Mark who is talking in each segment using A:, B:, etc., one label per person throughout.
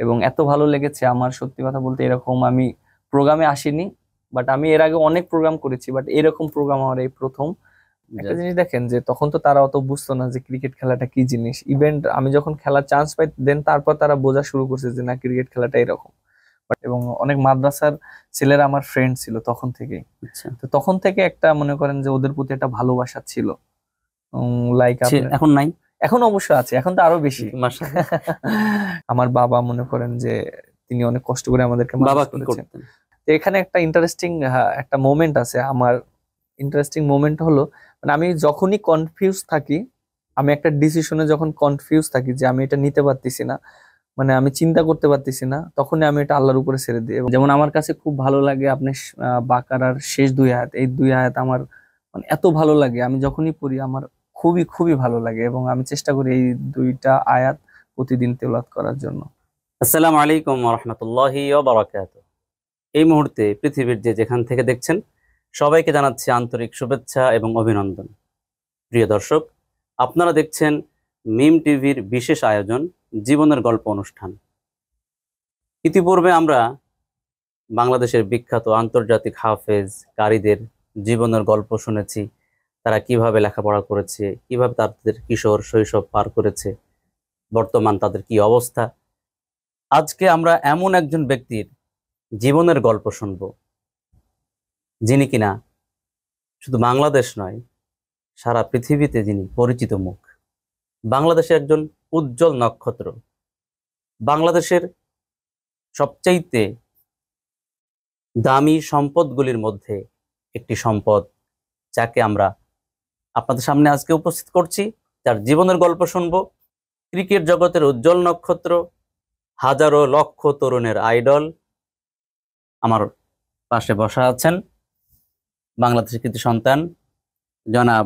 A: এবং এত ভালো লেগেছে আমার, সত্যি কথা বলতে এরকম আমি প্রোগ্রামে আসিনি, বাট আমি এর আগে অনেক প্রোগ্রাম করেছি, বাট এরকম প্রোগ্রাম আমার এই প্রথম। একটা জিনিস দেখেন যে তখন তো তারা অত বুঝতো না যে ক্রিকেট খেলাটা কি জিনিস। ইভেন্ট আমি যখন খেলার চান্স পাই দেন তারপর তারা বোঝা শুরু করছে যে না, ক্রিকেট খেলাটা এরকম। এবং অনেক মাদ্রাসার ছেলেরা আমার ফ্রেন্ড ছিল তখন থেকেই।
B: আচ্ছা,
A: তো তখন থেকে একটা মনে করেন যে ওদের প্রতি একটা ভালোবাসা ছিল। লাইক আপনার
B: এখন নাই?
A: এখন অবশ্য আছে, এখন তো আরো বেশি।
B: মাশাআল্লাহ।
A: আমার বাবা মনে করেন যে তিনি অনেক কষ্ট করে আমাদেরকে
B: বাবা
A: মানুষ
B: কি
A: করেছেন।
B: করতেন?
A: তো এখানে একটা ইন্টারেস্টিং একটা মোমেন্ট আছে আমার। ইন্টারেস্টিং মোমেন্ট হলো, মানে আমি যখনই কনফিউজ থাকি, আমি একটা ডিসিশনে যখন কনফিউজ থাকি যে আমি এটা নিতে পারতেছি না, মানে আমি চিন্তা করতে পারতেছি না, তখনই আমি এটা আল্লাহর উপরে ছেড়ে দিই। এবং যেমন আমার কাছে খুব ভালো লাগে আপনি বাকারার শেষ 2 আয়াত, এই 2 আয়াত আমার মানে এত ভালো লাগে, আমি যখনই পড়ি আমার খুবই খুবই ভালো লাগে, এবং আমি চেষ্টা করি এই 2টা আয়াত প্রতিদিন তেলাওয়াত করার জন্য।
B: আসসালামু আলাইকুম ওয়া রাহমাতুল্লাহি ওয়া বারাকাতুহু। এই মুহূর্তে পৃথিবীর যে যেখান থেকে দেখছেন সবাইকে জানাচ্ছি আন্তরিক শুভেচ্ছা এবং অভিনন্দন। প্রিয় দর্শক, আপনারা দেখছেন মিম টিভির বিশেষ আয়োজন জীবনের গল্প অনুষ্ঠান। ইতিপূর্বে আমরা বাংলাদেশের বিখ্যাত আন্তর্জাতিক হাফেজ কারীদের জীবনের গল্প শুনেছি। তারা কিভাবে লেখাপড়া করেছে, কিভাবে তাদের কিশোর শৈশব পার করেছে, বর্তমান তাদের কি অবস্থা। আজকে আমরা এমন একজন ব্যক্তির জীবনের গল্প শুনব, যিনি কিনা শুধু বাংলাদেশ নয়, সারা পৃথিবীতে যিনি পরিচিত মুখ। বাংলাদেশের একজন উজ্জ্বল নক্ষত্র, বাংলাদেশের সবচাইতে দামি সম্পদগুলির মধ্যে একটি সম্পদ, যাকে আমরা আপনাদের সামনে আজকে উপস্থিত করছি, যার জীবনের গল্প শুনব। ক্রিকেট জগতের উজ্জ্বল নক্ষত্র, হাজারো লক্ষ তরুণের আইডল, আমার পাশে বসা আছেন বাংলাদেশের কৃতি সন্তান জনাব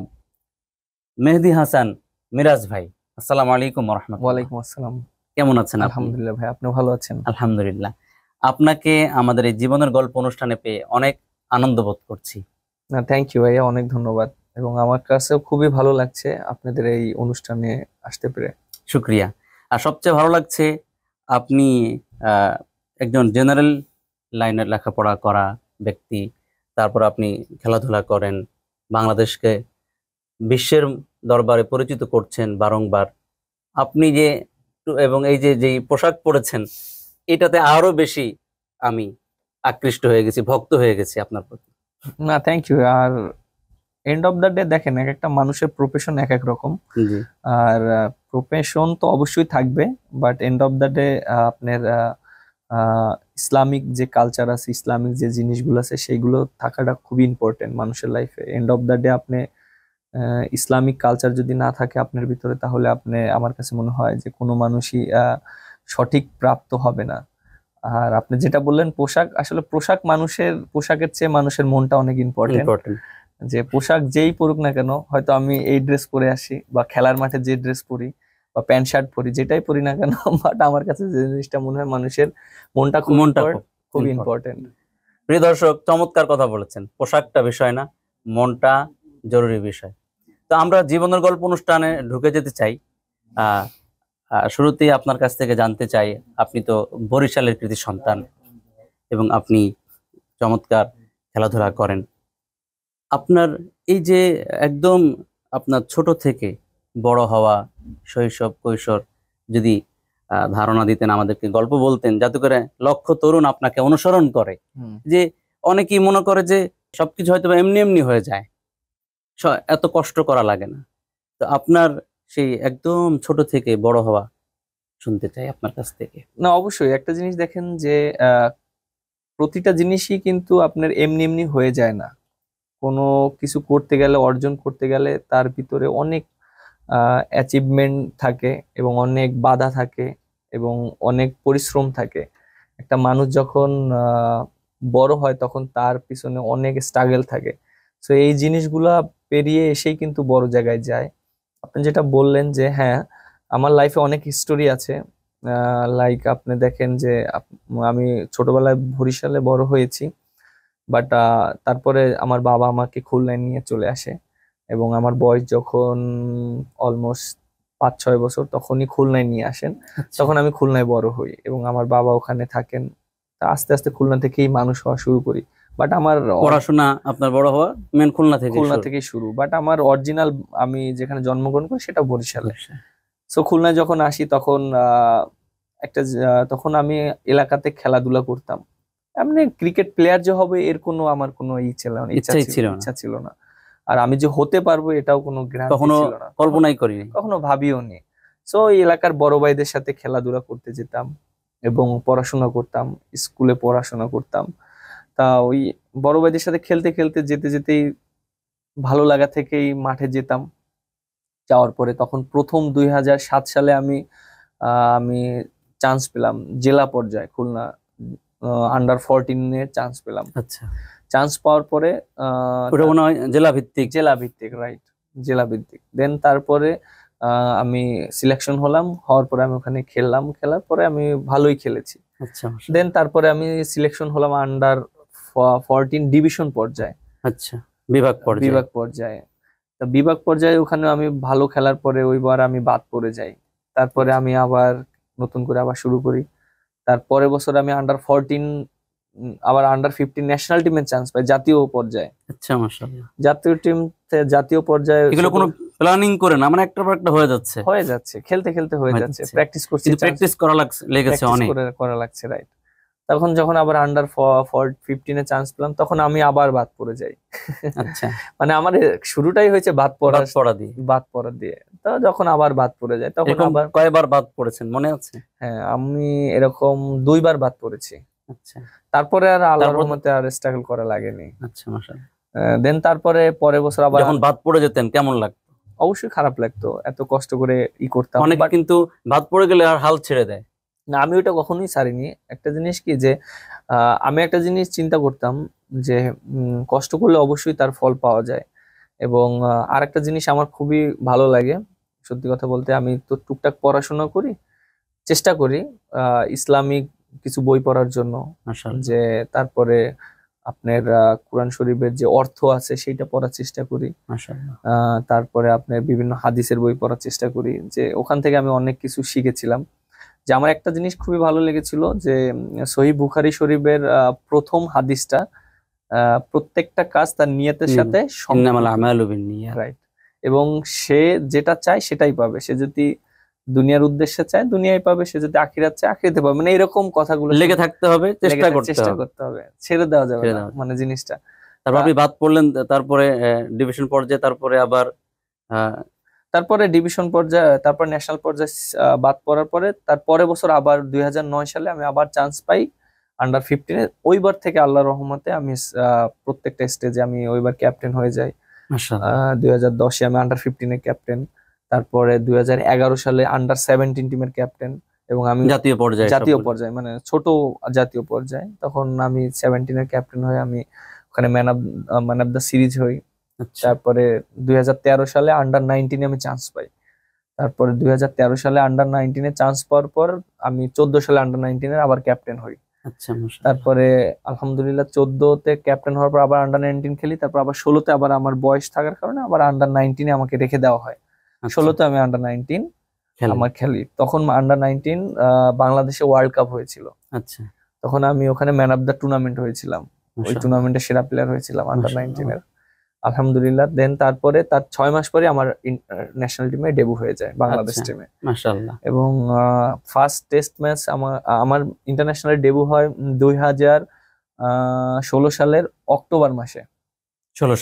B: মেহেদী হাসান মিরাজ ভাই। আসসালামু আলাইকুম ওয়া রাহমাতুল্লাহ।
A: ওয়ালাইকুম আসসালাম।
B: কেমন আছেন আপনি?
A: আলহামদুলিল্লাহ ভাই, আপনি ভালো আছেন?
B: আলহামদুলিল্লাহ। আপনাকে আমাদের এই জীবনের গল্প অনুষ্ঠানে পেয়ে অনেক আনন্দ বোধ করছি।
A: না, থ্যাংক ইউ ভাইয়া, অনেক ধন্যবাদ। এবং আমার কাছেও খুবই ভালো লাগছে আপনাদের এই অনুষ্ঠানে আসতে পেরে।
B: শুক্রিয়া। আর সবচেয়ে ভালো লাগছে আপনি আহ, একজন জেনারেল লাইনের লেখাপড়া করা ব্যক্তি, তারপর আপনি খেলাধুলা করেন, বাংলাদেশকে বিশ্বের দরবারে পরিচিত করছেন বারংবার। আপনি যে এবং এই যে যেই পোশাক পরেছেন, এটাতে আরো বেশি আমি আকৃষ্ট হয়ে গেছি, ভক্ত হয়ে গেছি আপনার প্রতি।
A: না, থ্যাংক ইউ। আর এন্ড অফ দ্য ডে দেখেন, এক একটা মানুষের প্রফেশন এক এক রকম।
B: জি,
A: আর প্রফেশন তো অবশ্যই থাকবে, but and of the day আপনার ইসলামিক যে কালচার আছে, ইসলামিক যে জিনিসগুলো আছে, সেইগুলো থাকাটা খুবই ইম্পর্টেন্ট মানুষের লাইফে। এন্ড অফ দ্য ডে আপনি ইসলামিক কালচার যদি না থাকে আপনার ভিতরে, তাহলে আপনি, আমার কাছে মনে হয় যে কোনো মানুষই সঠিক প্রাপ্ত হবে না। আর আপনি যেটা বললেন পোশাক, আসলে পোশাক মানুষের, পোশাকের চেয়ে মানুষের মনটা অনেক ইম্পর্টেন্ট।
B: ইম্পর্টেন্ট।
A: যে পোশাক যেই পরুক না কেন, হয়তো আমি এই ড্রেস পরে আসি বা খেলার মাঠে যে ড্রেস পরি বা প্যান্ট শার্ট পরি, যেটাই পরি না কেন, বাট আমার কাছে যে জিনিসটা মনে হয়, মানুষের মনটা খুব
B: মনটা খুব
A: খুবই
B: ইম্পর্টেন্ট।
A: ইম্পর্টেন্ট।
B: প্রিয় দর্শক, চমৎকার কথা বলেছেন। পোশাকটা বিষয় না, মনটা জরুরি বিষয়। তো আমরা জীবনের গল্প অনুষ্ঠানে ঢুকে যেতে চাই। আহ শুরুতেই আপনার কাছ থেকে জানতে চাই, আপনি তো বরিশালের কৃতি সন্তান এবং আপনি চমৎকার খেলাধুলা করেন। আপনার এই যে একদম আপনার ছোট থেকে বড় হওয়া, শৈশব কৈশোর, যদি ধারণা দিতেন, আমাদেরকে গল্প বলতেন, যাতে করে লক্ষ তরুণ আপনাকে অনুসরণ করে। যে অনেকেই মনে করে যে সবকিছু হয়তো বা এমনি এমনি হয়ে যায়, এত কষ্ট করা লাগে না। তো আপনার সেই একদম ছোট থেকে বড় হওয়া শুনতে চাই আপনার কাছ থেকে।
A: না, অবশ্যই একটা জিনিস দেখেন যে প্রতিটা জিনিসই কিন্তু আপনার এমনি এমনি হয়ে যায় না। কোনো কিছু করতে গেলে, অর্জন করতে গেলে তার ভিতরে অনেক অ্যাচিভমেন্ট থাকে এবং অনেক বাধা থাকে এবং অনেক পরিশ্রম থাকে। একটা মানুষ যখন বড় হয় তখন তার পিছনে অনেক স্ট্রাগল থাকে। তো এই জিনিসগুলা পেরিয়ে এসেই কিন্তু বড় জায়গায় যায়। আপনি যেটা বললেন যে হ্যাঁ, আমার লাইফে অনেক হিস্টোরি আছে। লাইক আপনি দেখেন যে আমি ছোটবেলায় বরিশালে বড় হয়েছি, বাট তারপরে আমার বাবা আমাকে খুলনায় নিয়ে চলে আসে, এবং আমার বয়স যখন অলমোস্ট 5-6 বছর, তখনই খুলনায় নিয়ে আসেন।
B: আচ্ছা।
A: তখন আমি খুলনায় বড় হই এবং আমার বাবা ওখানে থাকেন। তা আস্তে আস্তে খুলনা থেকেই মানুষ হওয়া শুরু করি। বাট আমার
B: পড়াশোনা আপনার বড় হওয়া মেন খুলনা থেকে
A: খুলনা
B: শুরু।
A: থেকেই শুরু, বাট আমার অরিজিনাল আমি যেখানে জন্মগ্রহণ করি সেটা বরিশালে।
B: আচ্ছা।
A: সো খুলনায় যখন আসি তখন তখন আমি এলাকাতে খেলাধুলা করতাম। এমনি ক্রিকেট প্লেয়ার যে হবে এর কোনো আমার কোনো
B: ইচ্ছাই ছিল না,
A: ইচ্ছা ছিল না। আর আমি যে হতে পারবো এটাও কোনো গ্যারান্টি
B: কখনো
A: ছিল না,
B: কল্পনাই করিনি।
A: কখনো ভাবিও নি। সো এই এলাকার বড় ভাইদের সাথে খেলাধুলা করতে যেতাম এবং পড়াশোনা করতাম, স্কুলে পড়াশোনা করতাম। তা ওই বড় ভাইদের সাথে খেলতে খেলতে যেতে যেতেই ভালো লাগা থেকেই মাঠে যেতাম। যাওয়ার পরে তখন প্রথম 2007 সালে আমি চান্স পেলাম জেলা পর্যায়ে, খুলনা আন্ডার 14 চান্স পেলাম।
B: আচ্ছা,
A: চান্স পাওয়ার পরে
B: ওটা মনে হয় জেলা ভিত্তিক।
A: জেলা ভিত্তিক, রাইট, জেলা ভিত্তিক। দেন তারপরে আমি সিলেকশন হওয়ার পরে আমি ওখানে খেললাম, খেলার পরে আমি ভালোই খেলেছি।
B: আচ্ছা,
A: দেন তারপরে আমি সিলেকশন হলাম আন্ডার 14 ডিভিশন পর্যায়ে,
B: আচ্ছা, বিভাগ পর্যায়ে।
A: বিভাগ পর্যায়ে। তা বিভাগ পর্যায়ে ওখানে আমি ভালো খেলার পরে ওইবার আমি বাদ পড়ে যাই। তারপরে আমি আবার নতুন করে আবার শুরু করি। তারপরে বছর আমি আন্ডার 14 আবার আন্ডার 15 ন্যাশনাল টিমের চান্স পাই জাতীয় পর্যায়ে।
B: আচ্ছা, মাশাআল্লাহ।
A: জাতীয় পর্যায়ে
B: এগুলো কোনো প্ল্যানিং করে না, মানে একটার পর একটা হয়ে যাচ্ছে,
A: হয়ে যাচ্ছে, খেলতে খেলতে হয়ে
B: হয়ে
A: যাচ্ছে,
B: যাচ্ছে।
A: প্র্যাকটিস করছি,
B: কিন্তু প্র্যাকটিস করা লেগেছে অনেক।
A: করা লাগছে, রাইট। তখন যখন আবার আন্ডার 15 চান্স পেলাম তখন আমি আবার বাদ পড়ে যাই।
B: আচ্ছা,
A: মানে আমার শুরুটাই হয়েছে
B: বাদ পড়া দিয়ে।
A: বাদ পড়া দিয়ে। তো যখন আবার বাদ পড়ে যায় তখন
B: এরকম
A: আবার
B: কয়বার বাদ পড়েছেন মনে আছে?
A: হ্যাঁ, আমি এরকম 2বার বাদ পড়েছি।
B: আচ্ছা,
A: তারপরে আর আল্লাহর
B: তারপর?
A: রহমতে আর স্ট্রাগল করা লাগেনি।
B: আচ্ছা, মাশাআল্লাহ।
A: দেন তারপরে পরের বছর আবার
B: যখন বাদ পড়ে যেতেন কেমন লাগতো?
A: অবশ্যই খারাপ লাগতো, এত কষ্ট করে করতাম।
B: অনেকে
A: But
B: কিন্তু বাদ পড়ে গেলে আর হাল ছেড়ে দেয়।
A: না, আমি ওটা কখনোই ছাড়িনি। একটা জিনিস কি যে আমি একটা জিনিস চিন্তা করতাম যে কষ্ট করলে অবশ্যই তার ফল পাওয়া যায়। এবং আরেকটা জিনিস আমার খুবই ভালো লাগে, সত্যি কথা বলতে, আমি তো টুকটাক পড়াশোনা করি, চেষ্টা করি ইসলামিক কিছু বই পড়ার জন্য।
B: মাশাআল্লাহ।
A: যে তারপরে আপনার কোরআন শরীফের যে অর্থ আছে সেইটা পড়ার চেষ্টা করি।
B: মাশাআল্লাহ।
A: তারপরে আপনার বিভিন্ন হাদিসের বই পড়ার চেষ্টা করি, যে ওখান থেকে আমি অনেক কিছু শিখেছিলাম। যে আমার একটা জিনিস খুবই ভালো লেগেছিল যে সহিহ বুখারী শরীফের প্রথম হাদিসটা, প্রত্যেকটা কাজ তার নিয়তের সাথে
B: ইন্নামাল আমালু বিন্নিয়াত।
A: রাইট। এবং সে যেটা চায় সেটাই পাবে। সে যদি দুনিয়ার উদ্দেশ্যে চায় দুনিয়ায় পাবে, সে যদি আখিরাত চায় আখিরাতে পাবে। মানে এরকম কথাগুলো
B: লেগে থাকতে হবে, চেষ্টা
A: চেষ্টা
B: হবে।
A: করতে হবে, ছেড়ে দেওয়া যাবে
B: ছেড়ে
A: না
B: দেওয়া যাবে।
A: মানে জিনিসটা।
B: তারপর আপনি বাদ পড়লেন, তারপরে ডিভিশন পর্যায়ে, তারপরে আবার
A: তারপরে ডিভিশন পর্যায়ে, তারপর ন্যাশনাল পর্যায়ে বাদ পড়ার পরে তার পরের বছর আবার 2009 সালে আমি আবার চান্স পাই আন্ডার 15-এ। ওইবার থেকে আল্লাহর রহমতে আমি প্রত্যেকটা স্টেজে আমি ওইবার ক্যাপ্টেন হয়ে যাই।
B: মাশাআল্লাহ।
A: 2010-এ আমি আন্ডার 15-এর ক্যাপ্টেন, তারপরে 2011 সালে আন্ডার 17 টিমের ক্যাপ্টেন, এবং আমি
B: জাতীয় পর্যায়ে
A: মানে ছোট জাতীয় পর্যায়ে তখন আমি 17-এর ক্যাপ্টেন হয়ে আমি ওখানে ম্যান অফ দ্য সিরিজ হই।
B: আচ্ছা,
A: তারপরে 2013 সালে আন্ডার 19-এ আমি চান্স পাই। তারপরে 2013 সালে আন্ডার 19-এ চান্স পাওয়ার পর আমি 14 সালে আন্ডার 19-এর আবার ক্যাপ্টেন হই।
B: আচ্ছা, মাশাআল্লাহ।
A: তারপরে আলহামদুলিল্লাহ 14-তে ক্যাপ্টেন হওয়ার পর আবার আন্ডার 19 খেলি, তারপর আবার 16-তে আবার আমার বয়স থাকার কারণে আবার আন্ডার 19-এ আমাকে রেখে দেওয়া হয়।
B: আচ্ছা,
A: 16-তে আমি আন্ডার 19
B: খেলেন।
A: আমার খেলি। তখন আন্ডার 19 বাংলাদেশে ওয়ার্ল্ড কাপ হয়েছিল।
B: আচ্ছা,
A: তখন আমি ওখানে ম্যান অফ দ্য টুর্নামেন্ট হয়েছিলাম, ওই
B: মাশাআল্লাহ।
A: টুর্নামেন্টের সেরা প্লেয়ার হয়েছিলাম
B: মাশাআল্লাহ।
A: আন্ডার 19-এর, আলহামদুলিল্লাহ। দেন তারপরে তার 6 মাস পরে আমার ন্যাশনাল টিমে ডেবু হয়ে যায়, বাংলাদেশ
B: আচ্ছা,
A: টিমে।
B: মাশাআল্লাহ।
A: এবং ফার্স্ট টেস্ট ম্যাচ আমার ইন্টারন্যাশনাল ডেবু হয় 2016 সালের অক্টোবর মাসে।
B: 16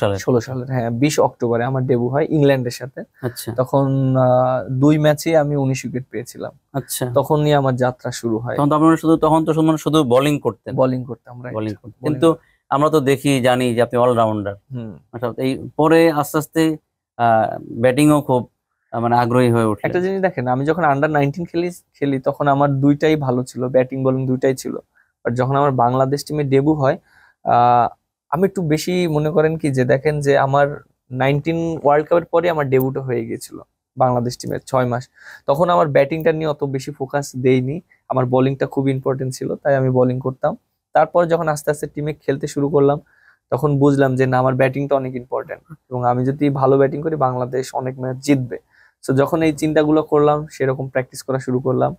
A: সালের হ্যাঁ 20 অক্টোবরে আমার ডেবু হয় ইংল্যান্ডের সাথে।
B: আচ্ছা,
A: তখন 2 ম্যাচে আমি 19 উইকেট পেয়েছিলাম।
B: আচ্ছা।
A: তখনই আমার যাত্রা শুরু হয়।
B: তখন তো শুধু বোলিং করতেন।
A: বোলিং করতাম, রাইট।
B: বোলিং করতেন, কিন্তু আমরা তো জানি যে আপনি অলরাউন্ডার। এই পরে আস্তে আস্তে ব্যাটিংও খুব মানে আগ্রহী হয়ে উঠলেন।
A: একটা জিনিস দেখেন, আমি যখন আন্ডার 19 খেলি তখন আমার দুইটাই ভালো ছিল, ব্যাটিং বোলিং দুইটাই ছিল। বাট যখন আমার বাংলাদেশ টিমে ডেবু হয়, আমি একটু বেশি মনে করেন কি যে দেখেন যে আমার 19 ওয়ার্ল্ড কাপের পরে আমার ডেবুটা হয়ে গিয়েছিল বাংলাদেশ টিমের 6 মাস। তখন আমার ব্যাটিংটা নিয়ে অত বেশি ফোকাস দেইনি, আমার বোলিংটা খুব ইম্পর্টেন্ট ছিল, তাই আমি বোলিং করতাম। তারপর যখন আস্তে আস্তে টিমে খেলতে শুরু করলাম তখন বুঝলাম যে না, আমার ব্যাটিংটা অনেক ইম্পর্টেন্ট এবং আমি যদি ভালো ব্যাটিং করি বাংলাদেশ অনেক ম্যাচ জিতবে। তো যখন এই চিন্তাগুলো করলাম সেরকম প্র্যাকটিস করা শুরু করলাম,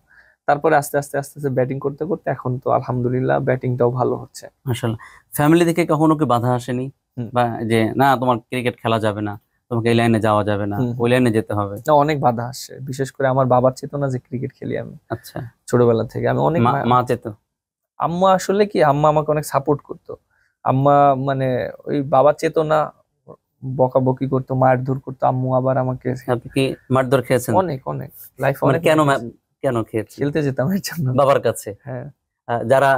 A: তারপরে আস্তে আস্তে আস্তে আস্তে ব্যাটিং করতে করতে এখন তো আলহামদুলিল্লাহ ব্যাটিংটাও ভালো হচ্ছে।
B: মাশাআল্লাহ। ফ্যামিলি থেকে কখনো কি বাধা আসেনি,
A: হুম।
B: বা যে না তোমার ক্রিকেট খেলা যাবে না, তোমাকে এই লাইনে যাওয়া যাবে না,
A: হুম,
B: ওই লাইনে যেতে হবে?
A: না, অনেক বাধা আসছে, বিশেষ করে আমার বাবার চেতনা যে ক্রিকেট খেলি আমি
B: আচ্ছা।
A: ছোটবেলা থেকে। আমি অনেক
B: মা চেত?
A: আম্মা আসলে কি, আম্মা আমাকে অনেক সাপোর্ট করতো। আম্মা মানে ওই বাবার চেতনা, বকাবকি করতো, মারধর করতো। আম্মু আবার আমাকে
B: আপনি কি মারধর খেয়েছেন?
A: অনেক অনেক লাইফে
B: মানে
A: অনেক
B: কেন
A: মার খেয়েছি।
B: কেন খেয়েছেন?
A: খেলতে যেতাম এর জন্য।
B: বাবার কাছে?
A: হ্যাঁ।
B: যারা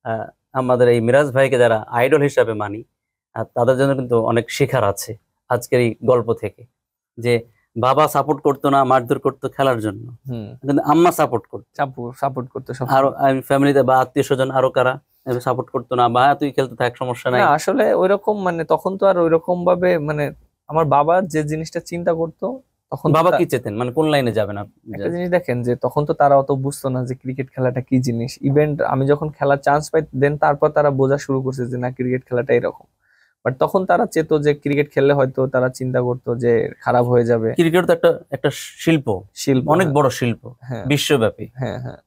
B: আহ, আমাদের এই মিরাজ ভাইকে যারা আইডল হিসাবে মানি, তাদের জন্য কিন্তু অনেক শেখার আছে আজকের এই গল্প থেকে, যে বাবা সাপোর্ট করতো না, মারধর করতো খেলার জন্য,
A: হুম।
B: কিন্তু আম্মা সাপোর্ট করতো।
A: সাপোর্ট করতো সব।
B: আরো ফ্যামিলিতে বা আত্মীয় স্বজন আরো কারা সাপোর্ট করতো না, বা তুই খেলতে থাক, সমস্যা নাই?
A: না আসলে ওইরকম মানে তখন তো আর ওইরকম ভাবে মানে আমার বাবা যে জিনিসটা চিন্তা করতো তখন তো
B: বাবা কি চেতেন, মানে কোন লাইনে যাবেন
A: একটা জিনিস দেখেন যে তখন তো তারা অত বুঝতো না যে ক্রিকেট খেলাটা কি জিনিস। ইভেন্ট আমি যখন খেলার চান্স পাই দেন তারপর তারা বোঝা শুরু করছে যে না, ক্রিকেট খেলাটা এরকম। বাট তখন তারা চেতো যে ক্রিকেট খেললে হয়তো তারা চিন্তা করতো যে খারাপ হয়ে যাবে।
B: ক্রিকেট তো একটা একটা শিল্প,
A: শিল্প,
B: অনেক
A: হ্যাঁ।
B: বড় শিল্প,
A: হ্যাঁ,
B: বিশ্বব্যাপী।
A: হ্যাঁ, হ্যাঁ।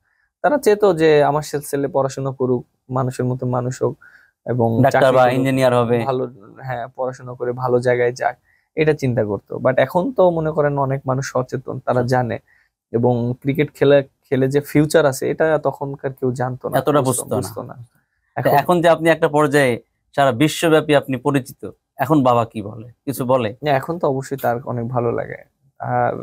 A: তারা চেতো যে আমার ছেলে পড়াশোনা করুক, মানুষের মতো মানুষ হোক এবং
B: ডাক্তার
A: চাকরি
B: বা
A: করুক,
B: ইঞ্জিনিয়ার হবে।
A: ভালো, হ্যাঁ, পড়াশোনা করে ভালো জায়গায় যাক, এটা চিন্তা করতো। বাট এখন তো মনে করেন অনেক মানুষ সচেতন, তারা জানে এবং ক্রিকেট খেলে খেলে যে ফিউচার আছে এটা তখনকার কেউ জানতো না,
B: এতটা বুঝতো না।
A: বুঝতো না।
B: এখন যে আপনি একটা পর্যায়ে সারা বিশ্বব্যাপী আপনি পরিচিত, এখন বাবা কি বলে, কিছু বলে?
A: এখন তো অবশ্যই তার অনেক ভালো লাগে। আর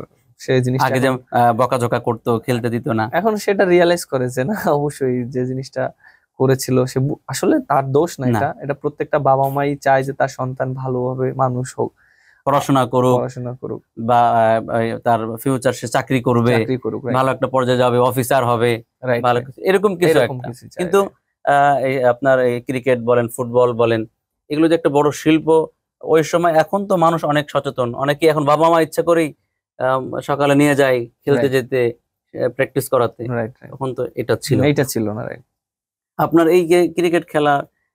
A: সে জিনিসটা
B: আগে যেমন বকাঝকা করতো, খেলতে দিত না?
A: এখন সেটা রিয়ালাইজ করেছে না, অবশ্যই যে জিনিসটা করেছিল সে আসলে তার দোষ না,
B: না,
A: এটা প্রত্যেকটা বাবা মাই চায় যে তার সন্তান ভালোভাবে মানুষ হোক,
B: পড়াশোনা করুক,
A: পড়াশোনা করুক,
B: বা তার ফিউচার সে চাকরি করবে,
A: চাকরি করুক,
B: ভালো একটা পর্যায়ে যাবে, অফিসার হবে,
A: রাইট,
B: ভালো কিছু, এরকম কিছু
A: এরকম
B: একটা।
A: কিছু চায়।
B: কিন্তু এই আপনার এই ক্রিকেট বলেন, ফুটবল বলেন, এগুলো যে একটা বড় শিল্প ওই সময়, এখন তো মানুষ অনেক সচেতন, অনেকে এখন বাবা মা ইচ্ছা করেই সকালে নিয়ে যায় খেলতে
A: Right.
B: যেতে, প্র্যাকটিস করাতে।
A: Right, right.
B: তখন তো এটা ছিল
A: এইটা
B: না।
A: ছিল না, রাইট।
B: আপনার এই যে ক্রিকেট খেলা,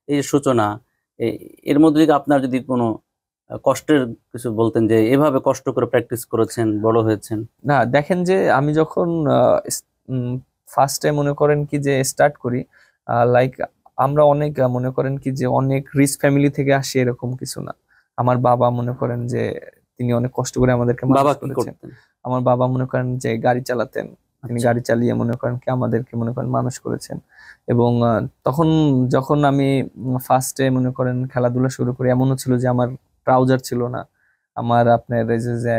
B: এই যে সূচনা, এর মধ্যে যদি আপনার যদি কোনো কষ্টের কিছু বলতেন, যে এভাবে কষ্ট করে প্র্যাকটিস করেছেন, বড় হয়েছেন?
A: না দেখেন যে আমি যখন ফার্স্ট টাইম মনে করেন কি যে স্টার্ট করি, লাইক আমরা অনেক মনে করেন কি যে অনেক রিচ ফ্যামিলি থেকে আসি এরকম কিছু না। আমার বাবা মনে করেন যে তিনি অনেক কষ্ট করে আমাদেরকে
B: বাবা
A: মানুষ
B: কি
A: করেছেন।
B: করতেন?
A: আমার বাবা মনে করেন যে গাড়ি চালাতেন, তিনি
B: আচ্ছা।
A: গাড়ি চালিয়ে মনে করেন কি আমাদেরকে মনে করেন মানুষ করেছেন। এবং তখন যখন আমি ফার্স্টে মনে করেন খেলাধুলা শুরু করি, এমনও ছিল যে আমার ট্রাউজার ছিল না, আমার আপনার এই যে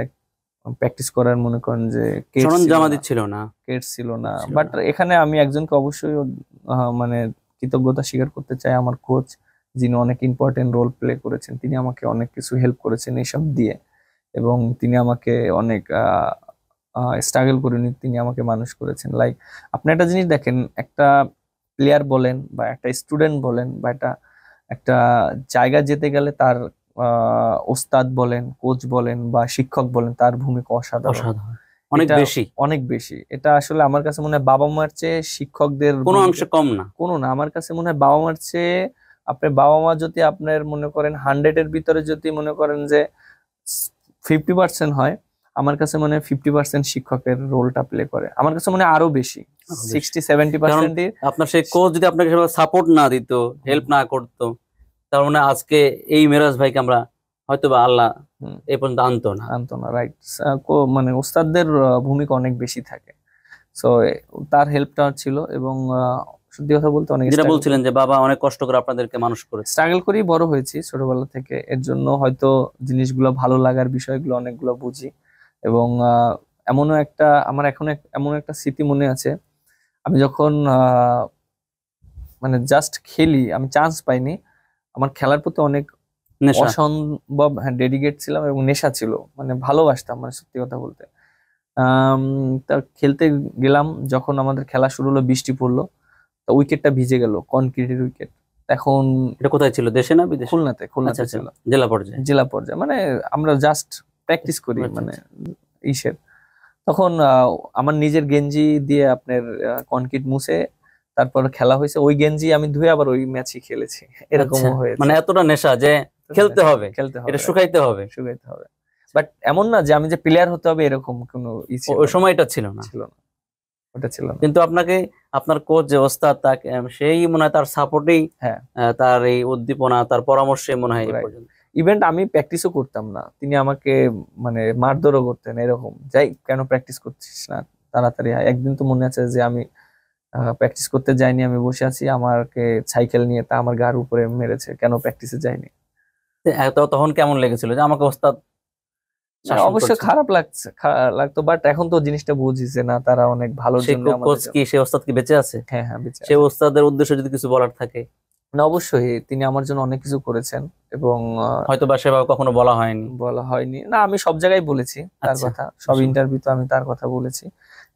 A: প্র্যাকটিস করার মনে করেন যে
B: সরঞ্জামাদি ছিল না।
A: কেটস ছিল না।
B: ছিল
A: বাট
B: না।
A: এখানে আমি একজনকে অবশ্যই মানে কৃতজ্ঞতা স্বীকার করতে চাই, আমার কোচ, যিনি অনেক ইম্পর্টেন্ট রোল প্লে করেছেন। তিনি আমাকে অনেক কিছু হেল্প করেছেন এইসব দিয়ে এবং তিনি আমাকে অনেক স্ট্রাগল করে তিনি আমাকে মানুষ করেছেন। লাইক আপনি একটা জিনিস দেখেন, একটা প্লেয়ার বলেন বা একটা স্টুডেন্ট বলেন বা একটা একটা জায়গা যেতে গেলে তার ওস্তাদ বলেন, কোচ বলেন বা শিক্ষক বলেন, তার ভূমিকা অসাধারণ,
B: অসাধারণ, অনেক
A: এটা
B: বেশি,
A: অনেক বেশি। এটা আসলে আমার কাছে মনে হয় বাবা মার চেয়ে শিক্ষকদের
B: কোনো
A: ভূমিকা
B: অংশে কম না।
A: কোনো না। আমার কাছে মনে হয় বাবা মার চেয়ে আপনার বাবা মা যদি আপনার মনে করেন 100-এর ভিতরে যদি মনে করেন যে 50% হয়, আমার কাছে মনে হয় 50% শিক্ষকের রোলটা প্লে করে। আমার কাছে মনে হয় আরো বেশি,
B: আরো বেশি।
A: 60-70%
B: আপনার সেই কোচ যদি আপনাকে সাপোর্ট না দিত, হেল্প না করতো, তার মানে আজকে এই মেরাজ ভাইকে আমরা হয়তো বা আল্লাহ এই পর্যন্ত আনতো না।
A: আনতো না, রাইট। মানে ওস্তাদদের ভূমিকা অনেক বেশি থাকে। সো তার হেল্পটা ছিল এবং সত্যি কথা বলতে অনেক
B: যেটা বলছিলেন যে বাবা অনেক কষ্ট করে আপনাদেরকে মানুষ করেছে।
A: স্ট্রাগল করেই বড় হয়েছি ছোটবেলা থেকে, এর জন্য হয়তো জিনিসগুলো ভালো লাগার বিষয়গুলো অনেকগুলো বুঝি। এবং এমনও একটা আমার এখন এমন একটা স্মৃতি মনে আছে, আমি যখন মানে জাস্ট খেলি, আমি চান্স পাইনি, আমার খেলার প্রতি অনেক
B: নেশা।
A: অসম্ভব ডেডিকেট ছিলাম এবং নেশা ছিল, মানে ভালোবাসতাম, মানে সত্যি কথা বলতে। তা খেলতে গেলাম, যখন আমাদের খেলা শুরু হলো বৃষ্টি পড়লো, তো উইকেটটা ভিজে গেল, কনক্রিটের উইকেট। এখন
B: এটা কোথায় ছিল, দেশে না বিদেশে?
A: খুলনাতে
B: আচ্ছা, আচ্ছা,
A: ছিল,
B: জেলা পর্যায়ে।
A: জেলা পর্যায়ে, মানে আমরা জাস্ট প্র্যাকটিস করি
B: আচ্ছা,
A: মানে ইসের। তখন আমার নিজের গেঞ্জি দিয়ে আপনার কনক্রিট মুছে তারপর খেলা হয়েছে, ওই গেঞ্জি আমি ধুয়ে আবার ওই ম্যাচই খেলেছি, এরকমও
B: আচ্ছা,
A: হয়েছে।
B: মানে এতটা নেশা যে খেলতে হবে,
A: খেলতে হবে,
B: এটা শুকাইতে হবে।
A: শুকাইতে হবে। বাট এমন না যে আমি যে প্লেয়ার হতে হবে এরকম কোনো
B: ওই সময়টা ছিল না।
A: ছিল না, ওটা ছিল না।
B: কিন্তু আপনাকে আপনার কোচ যে ওস্তাদ তাকে সেই মনে হয় তার সাপোর্টেই,
A: হ্যাঁ,
B: তার এই উদ্দীপনা, তার পরামর্শে মনে হয় এই
A: Right.
B: পর্যন্ত।
A: ইভেন্ট আমি প্র্যাকটিসও করতাম না, তিনি আমাকে মানে মারধরও করতেন এরকম, যাই কেন প্র্যাকটিস করছিস না, তাড়াতাড়ি আয়। একদিন তো মনে আছে যে আমি প্র্যাকটিস করতে যাইনি, আমি বসে আছি, আমাকে সাইকেল নিয়ে তা আমার গার উপরে মেরেছে, কেন প্র্যাকটিসে যাইনি।
B: তখন কেমন লেগেছিল যে আমাকে ওস্তাদ শাসন
A: অবশ্যই
B: করছে?
A: খারাপ লাগতো, বাট এখন তো জিনিসটা বুঝিছে না, তারা অনেক ভালোর
B: সেই
A: জন্য
B: কোচ
A: আমাদের
B: কি, সেই ওস্তাদ কি বেঁচে আছে?
A: হ্যাঁ হ্যাঁ বেঁচে
B: সেই
A: আছে।
B: ওস্তাদের উদ্দেশ্যে যদি কিছু বলার থাকে?
A: না অবশ্যই তিনি আমার জন্য অনেক কিছু করেছেন, এবং
B: হয়তো বা সেভাবে কখনো বলা হয়নি।
A: বলা হয়নি না, আমি সব জায়গায় বলেছি তার
B: আচ্ছা।
A: কথা, সব ইন্টারভিউতে আমি তার কথা বলেছি।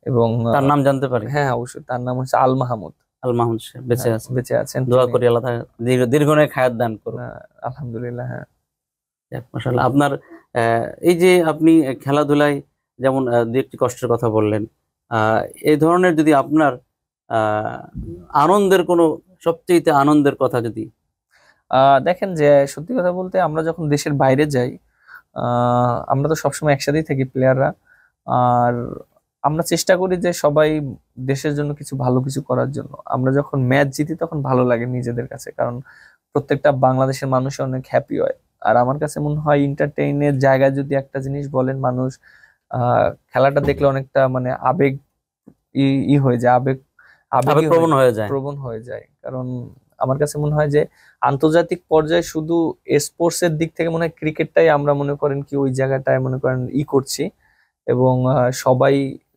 A: এবং
B: তার নাম জানতে পারি?
A: হ্যাঁ অবশ্যই, তার নাম হচ্ছে আল মাহমুদ।
B: আল মাহমুদ সাহেব বেঁচে
A: হ্যাঁ,
B: আছেন,
A: বেঁচে আছেন
B: দোয়া
A: তিনি।
B: করি আল্লাহ তাআলা দীর্ঘনেক হায়াত দান করুন।
A: আলহামদুলিল্লাহ। হ্যাঁ,
B: যাক, মাশাআল্লাহ। আপনার এই যে আপনি খেলাধুলায় যেমন দু একটি কষ্টের কথা বললেন, আহ, এই ধরনের যদি আপনার আহ, আনন্দের কোনো সবচেয়ে আনন্দের কথা যদি।
A: দেখেন যে সত্যি কথা বলতে আমরা যখন দেশের বাইরে যাই, আমরা তো সবসময় একসাথেই থাকি প্লেয়াররা, আর আমরা চেষ্টা করি যে সবাই দেশের জন্য কিছু ভালো কিছু করার জন্য। আমরা যখন ম্যাচ জিতি তখন ভালো লাগে নিজেদের কাছে, কারণ প্রত্যেকটা বাংলাদেশের মানুষ অনেক হ্যাপি হয়। আর আমার কাছে মনে হয় এন্টারটেইনের জায়গায় যদি একটা জিনিস বলেন, মানুষ খেলাটা দেখলে অনেকটা মানে আবেগ ই ই হয়ে যায়, আবেগী
B: আবেগপ্রবণ হয়ে যায়।
A: প্রবণ হয়ে যায়। কারণ আমার কাছে মনে হয় যে আন্তর্জাতিক পর্যায়ে শুধু স্পোর্টস এর দিক থেকে মনে হয় ক্রিকেটটাই আমরা মনে করেন কি ওই জায়গাটায় মনে করেন করছি। এবং সবাই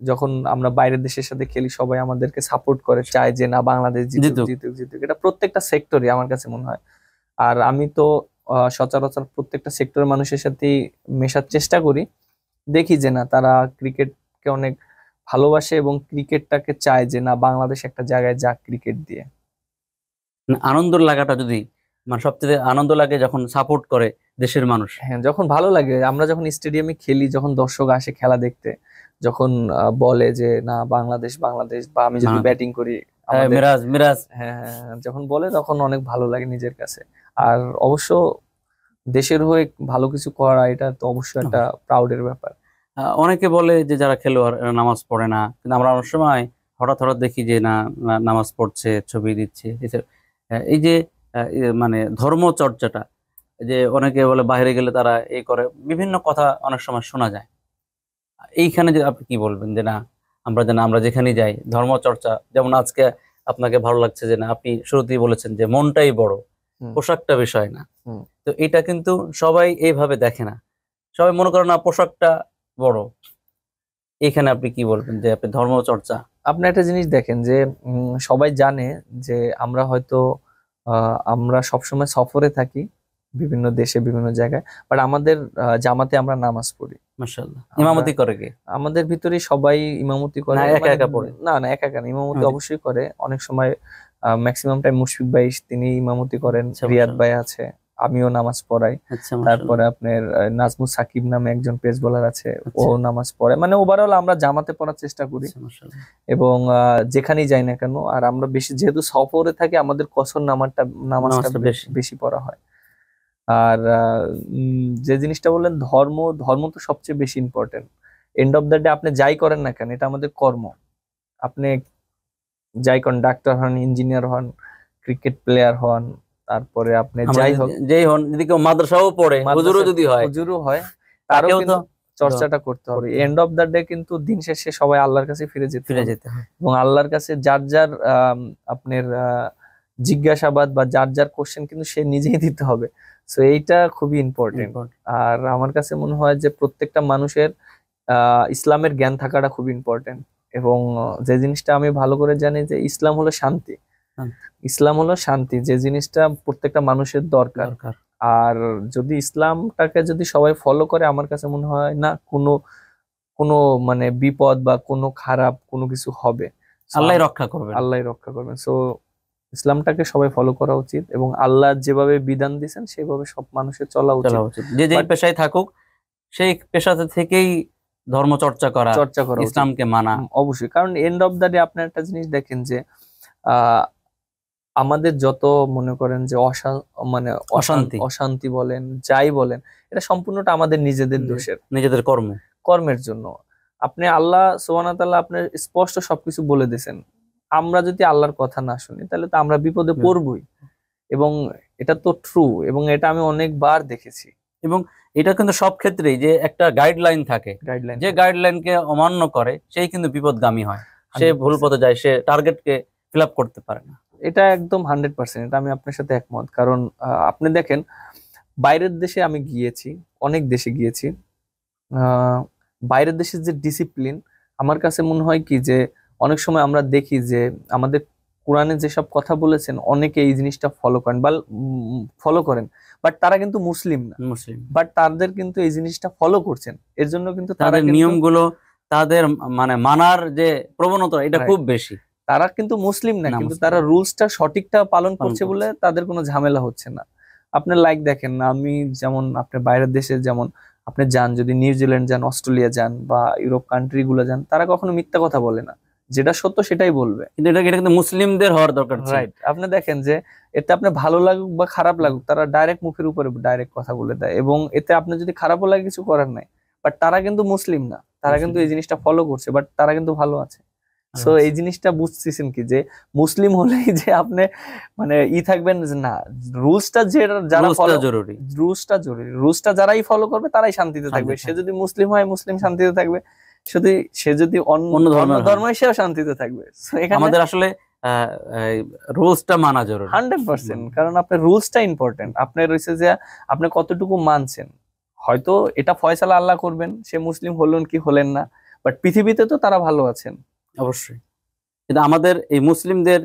A: যখন আমরা বাইরের দেশের সাথে খেলি, সবাই আমাদেরকে সাপোর্ট করে, চায় যে না বাংলাদেশ জিতুক
B: জিতুক।
A: জিতুক জিতুক। এটা প্রত্যেকটা সেক্টরে আমার কাছে মনে হয়। আর আমি তো সচরাচর প্রত্যেকটা সেক্টরের মানুষের সাথেই মেশার চেষ্টা করি, দেখি যে না তারা ক্রিকেটকে অনেক ভালোবাসে এবং ক্রিকেটটাকে চায় যে না বাংলাদেশ একটা জায়গায় যাক ক্রিকেট দিয়ে।
B: আনন্দ লাগাটা যদি, মানে সবচেয়ে আনন্দ লাগে যখন সাপোর্ট করে দেশের মানুষ।
A: হ্যাঁ, যখন ভালো লাগে, আমরা যখন স্টেডিয়ামে খেলি, যখন দর্শক আসে খেলা দেখতে, যখন বলে যে না বাংলাদেশ বাংলাদেশ, বা আমি যদি ব্যাটিং করি আমাদের
B: মিরাজ মিরাজ।
A: হ্যাঁ হ্যাঁ হ্যাঁ, যখন বলে তখন অনেক ভালো লাগে নিজের কাছে। আর অবশ্য দেশের হয়ে ভালো কিছু করা, এটা তো অবশ্যই একটা প্রাউডের ব্যাপার।
B: অনেকে বলে যে যারা খেলোয়াড় এরা নামাজ পড়ে না, কিন্তু আমরা অনেক সময় হঠাৎ হঠাৎ দেখি যে না, নামাজ পড়ছে, ছবি দিচ্ছে। এই যে মানে ধর্ম চর্চাটা, যে অনেকে বলে বাইরে গেলে তারা এই করে, বিভিন্ন কথা অনেক সময় শোনা যায়। এইখানে যে আপনি কি বলবেন যে না, আমরা যেখানে যাই ধর্ম চর্চা, যেমন আজকে আপনাকে ভালো লাগছে যে না, আপনি শুরুতেই বলেছেন যে মনটাই বড়,
A: হুম,
B: পোশাকটা বিষয় না।
A: হুম।
B: তো এটা কিন্তু সবাই এইভাবে দেখে না, সবাই মনে করে না পোশাকটা বড়। এখানে আপনি কি বলবেন যে আপনি ধর্ম চর্চা?
A: আপনি একটা জিনিস দেখেন যে সবাই জানে যে আমরা হয়তো আমরা সবসময় সফরে থাকি বিভিন্ন দেশে বিভিন্ন জায়গায়, বাট আমাদের জামাতে আমরা নামাজ পড়ি।
B: মাশাআল্লাহ।
A: আমরা
B: ইমামতি করে কে?
A: আমাদের ভিতরে সবাই ইমামতি করে,
B: না একা
A: মানে
B: একা পড়ে?
A: না না একা কেন, ইমামতি
B: ইমামতি।
A: অবশ্যই করে। অনেক সময় ম্যাক্সিমাম টাইম মুশফিক ভাই তিনি ইমামতি করেন,
B: আচ্ছা,
A: রিয়াদ
B: মাশাআল্লাহ।
A: ভাই আছে, আমিও নামাজ পড়াই।
B: আচ্ছা, মাশাআল্লাহ।
A: তারপরে আপনার নাজমুস সাকিব নামে একজন পেস বোলার আছে, ও
B: আচ্ছা,
A: নামাজ পড়ে। মানে ওভারঅল আমরা জামাতে পড়ার চেষ্টা করি,
B: আচ্ছা, মাশাআল্লাহ।
A: এবং যেখানেই যাই না কেন। আর আমরা বেশি যেহেতু সফরে থাকি, আমাদের কসর নামাজটা
B: নামাজটা বেশি।
A: বেশি পড়া হয়। আর যে জিনিসটা বললেন ধর্ম, ধর্ম তো সবচেয়ে বেশি important. And of the day আপনি যাই করেন না কেন, এটা আমাদের কর্ম। আপনি যাই করেন, ডাক্তার হন, ইঞ্জিনিয়ার হন, ক্রিকেট প্লেয়ার হন, তারপরে আপনি
B: আমরা
A: যাই হোক,
B: যেই হন, যদি কেউ মাদ্রাসাও পড়ে, হুজুরও যদি হয়,
A: হুজুরও হয়, তারও
B: তাকেও তো
A: কিন্তু চর্চাটা করতে হবে। এন্ড অফ দ্য ডে কিন্তু দিন শেষে সবাই আল্লাহর কাছে ফিরে যেতে
B: ফিরে
A: হবে,
B: যেতে হয়।
A: এবং আল্লাহর কাছে যার যার আপনার জিজ্ঞাসাবাদ বা যার যার কোশ্চেন কিন্তু সে নিজেই দিতে হবে। সো এইটা খুবই ইম্পর্টেন্ট। আর আমার কাছে মনে হয় যে প্রত্যেকটা মানুষের ইসলামের জ্ঞান থাকাটা খুব ইম্পর্টেন্ট। এবং যে জিনিসটা আমি ভালো করে জানি যে ইসলাম হলো শান্তি। ইসলাম হলো শান্তি, যে জিনিসটা প্রত্যেকটা মানুষের দরকার। আর যদি ইসলামটাকে যদি সবাই ফলো করে, আমার কাছে মনে হয় না কোনো কোনো মানে বিপদ বা কোনো খারাপ কোনো কিছু হবে।
B: আল্লাহ রক্ষা করবেন।
A: আল্লাহ রক্ষা করবেন। সো ইসলামটাকে সবাই ফলো করা উচিত, এবং আল্লাহ যেভাবে বিধান দিয়েছেন সেভাবে সব মানুষের চলা উচিত।
B: যে যেই পেশায় থাকুক, সেই পেশাতে থেকেই ধর্ম চর্চা করা উচিত, ইসলামকে মানা।
A: অবশ্যই, কারণ এন্ড অফ দ্য ডে আপনার একটা জিনিস দেখেন যে আহ আমাদের যত মনে করেন যে মানে
B: অশান্তি।
A: অশান্তি বলেন, যাই বলেন, এটা সম্পূর্ণটা আমাদের নিজেদের দোষের,
B: নিজেদের
A: কর্মের জন্য। আপনি আল্লাহ সুবহানাহু ওয়া তাআলা আপনার স্পষ্ট সবকিছু বলে দিয়েছেন। আমরা যদি আল্লাহর কথা না শুনি তাহলে তো আমরা বিপদে পড়বই, এবং এটা তো ট্রু, এবং এটা আমি অনেকবার দেখেছি।
B: এবং এটা কিন্তু সব ক্ষেত্রেই যে একটা গাইডলাইন থাকে,
A: গাইডলাইন
B: যে গাইডলাইনকে অমান্য করে সেই কিন্তু বিপদগামী হয়, সে
A: 100%
B: ভুল পথে যায়, সে টার্গেটকে ফিল আপ করতে পারে না।
A: এটা একদম 100%, এটা আমি আপনার সাথে একমত। কারণ আপনি দেখেন, বাইরের দেশে আমি গিয়েছি, অনেক দেশে গিয়েছি। আহ, বাইরের দেশের যে ডিসিপ্লিন, আমার কাছে মনে হয় কি যে অনেক সময় আমরা দেখি যে আমাদের কোরআনে যেসব কথা বলেছেন অনেকে এই জিনিসটা ফলো করেন বা ফলো করেন, বাট তারা কিন্তু মুসলিম না,
B: মুসলিম,
A: বাট তাদের কিন্তু এই জিনিসটা ফলো করছেন, এর জন্য কিন্তু তারা
B: তাদের নিয়মগুলো, তাদের মানে মানার যে প্রবণতা এটা খুব বেশি।
A: তারা কিন্তু মুসলিম না,
B: না,
A: কিন্তু
B: মুসলিম
A: তারা রুলসটা সঠিকটা পালন
B: পালন
A: করছে বলে
B: করছে।
A: তাদের কোনো ঝামেলা হচ্ছে না। আপনি লাইক দেখেন, আমি যেমন আপনি বাইরের দেশে যেমন আপনি যান, যদি নিউজিল্যান্ড যান, অস্ট্রেলিয়া যান বা ইউরোপ কান্ট্রি গুলো যান, তারা কখনো মিথ্যা কথা বলে না, যেটা সত্য সেটাই বলবে।
B: কিন্তু এটা কিন্তু মুসলিমদের হওয়ার দরকার ছিল।
A: রাইট, আপনি দেখেন যে এতে আপনি ভালো লাগুক বা খারাপ লাগুক, তারা ডাইরেক্ট মুখের উপরে ডাইরেক্ট কথা বলে দেয়, এবং এতে আপনি যদি খারাপও লাগে কিছু করার নাই। বাট তারা কিন্তু মুসলিম না, তারা কিন্তু এই জিনিসটা ফলো করছে, বাট তারা কিন্তু ভালো আছে। সো এই জিনিসটা বুঝতেছেন কি যে মুসলিম হলেই যে আপনি মানে থাকবেন যে না, রুলসটা যারা ফলো,
B: জরুরি,
A: রুলসটা যারাই ফলো করবে তারাই শান্তিতে থাকবে। সে যদি মুসলিম হয় মুসলিম শান্তিতে থাকবে, সে যদি অন্য ধর্ম হয় সেও শান্তিতে থাকবে। So এখানে
B: আমাদের আসলে রুলসটা মানা জরুরি
A: 100%, কারণ আপনার রুলসটা ইম্পর্টেন্ট। আপনার রয়েছে যে আপনি কতটুকু মানছেন। হয়তো এটা ফয়সালা আল্লাহ করবেন, সে মুসলিম হলেন কি হলেন না, বাট পৃথিবীতে তো তারা ভালো আছেন
B: অবশ্যই। কিন্তু আমাদের এই মুসলিমদের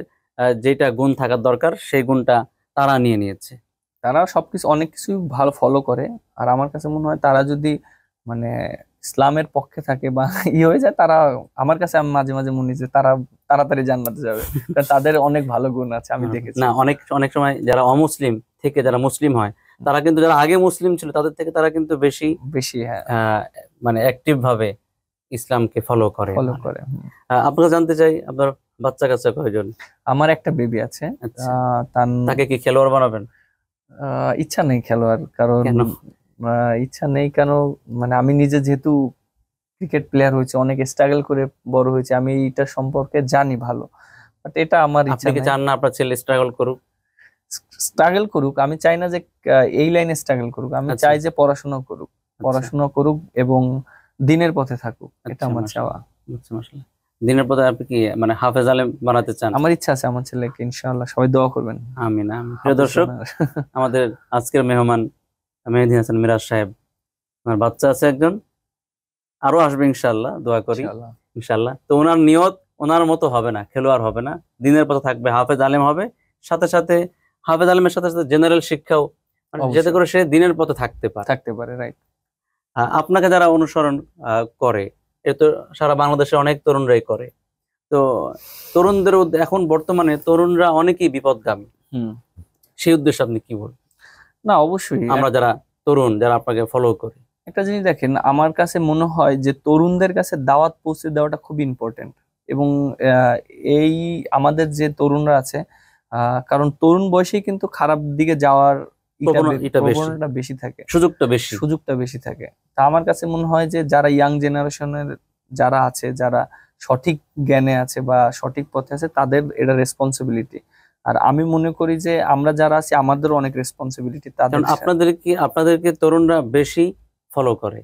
B: যেটা গুণ থাকার দরকার সেই গুণটা তারা নিয়ে নিয়েছে।
A: তারা সবকিছু অনেক কিছু ভালো ফলো করে। আর আমার কাছে মনে হয় তারা যদি মানে ইসলামের পক্ষে থাকে বা হয়ে যায়, তারা আমার কাছে, আমি মাঝে মাঝে মনে হয় যে তারা তাড়াতাড়ি জান্নাতে যাবে, কারণ তাদের অনেক ভালো গুণ আছে, আমি দেখেছি।
B: না, অনেক অনেক সময় যারা অমুসলিম থেকে যারা মুসলিম হয়, তারা কিন্তু যারা আগে মুসলিম ছিল তাদের থেকে তারা কিন্তু বেশি
A: বেশি, হ্যাঁ,
B: মানে অ্যাক্টিভ ভাবে ইসলামকে ফলো করে। আপনাকে জানতে চাই, আপনার বাচ্চা কাচ্চা কয়জন?
A: আমার একটা বেবি আছে।
B: তাকে কি খেলোয়াড় বানাবেন?
A: ইচ্ছা নেই খেলোয়াড়, কারণ ইচ্ছা নেই কেন, মানে আমি নিজে যেহেতু ক্রিকেট প্লেয়ার হয়েছে, অনেক স্ট্রাগল করে বড় হয়েছে, আমি এটা সম্পর্কে জানি ভালো, বাট এটা আমার ইচ্ছা।
B: আপনি কি চান না আপনার ছেলে স্ট্রাগল করুক?
A: স্ট্রাগল করুক, আমি চাই না যে এই লাইনে স্ট্রাগল করুক, আমি চাই যে পড়াশোনা করুক, এবং দিনের পথে থাকুক, এটা আমার চাওয়া।
B: দিনের পথে আপনি কি মানে হাফেজ আলেম বানাতে চান?
A: আমার ইচ্ছা আছে আমার ছেলেকে, ইনশাআল্লাহ, সবাই দোয়া করবেন।
B: আমিন। প্রিয় দর্শক, আমাদের আজকের মেহমান মেহেদী হাসান মিরাজ সাহেব, আমার বাচ্চা আছে একজন, আরো আসবে ইনশাআল্লাহ, দোয়া করি ইনশাআল্লাহ। তো ওনার নিয়ত ওনার মতো হবে না, খেলোয়াড় হবে না, দিনের পথে থাকবে, হাফেজ আলেম হবে, সাথে সাথে হাফেজ আলেমের সাথে সাথে জেনারেল শিক্ষাও, যাতে করে সে দিনের পথে থাকতে পারে।
A: রাইট।
B: আপনাকে যারা অনুসরণ করে, এ তো সারা বাংলাদেশে অনেক তরুণরাই করে, তো তরুণদের এখন বর্তমানে তরুণরা অনেকেই বিপদগামী, সেই উদ্দেশ্যে আপনি কি বলবেন?
A: না, অবশ্যই
B: আমরা যারা তরুণ, যারা আপনাকে ফলো করি,
A: একটা জিনিস দেখেন, আমার কাছে মনে হয় যে তরুণদের কাছে দাওয়াত পৌঁছে দেওয়াটা খুব ইম্পর্টেন্ট। এবং এই আমাদের যে তরুণরা আছে, কারণ তরুণ বয়সেই কিন্তু খারাপ দিকে যাওয়ার প্রবণতাটা বেশি থাকে, সুযোগটা বেশি থাকে। তা আমার কাছে মনে হয় যে যারা ইয়াং জেনারেশনের যারা আছে, যারা সঠিক জ্ঞানে আছে বা সঠিক পথে আছে, তাদের এটা রেসপন্সিবিলিটি। আর আমি মনে করি যে আমরা যারা আছি আমাদেরও অনেক রেসপন্সিবিলিটি। তাদের
B: আপনাদেরকে তরুণরা বেশি ফলো করে।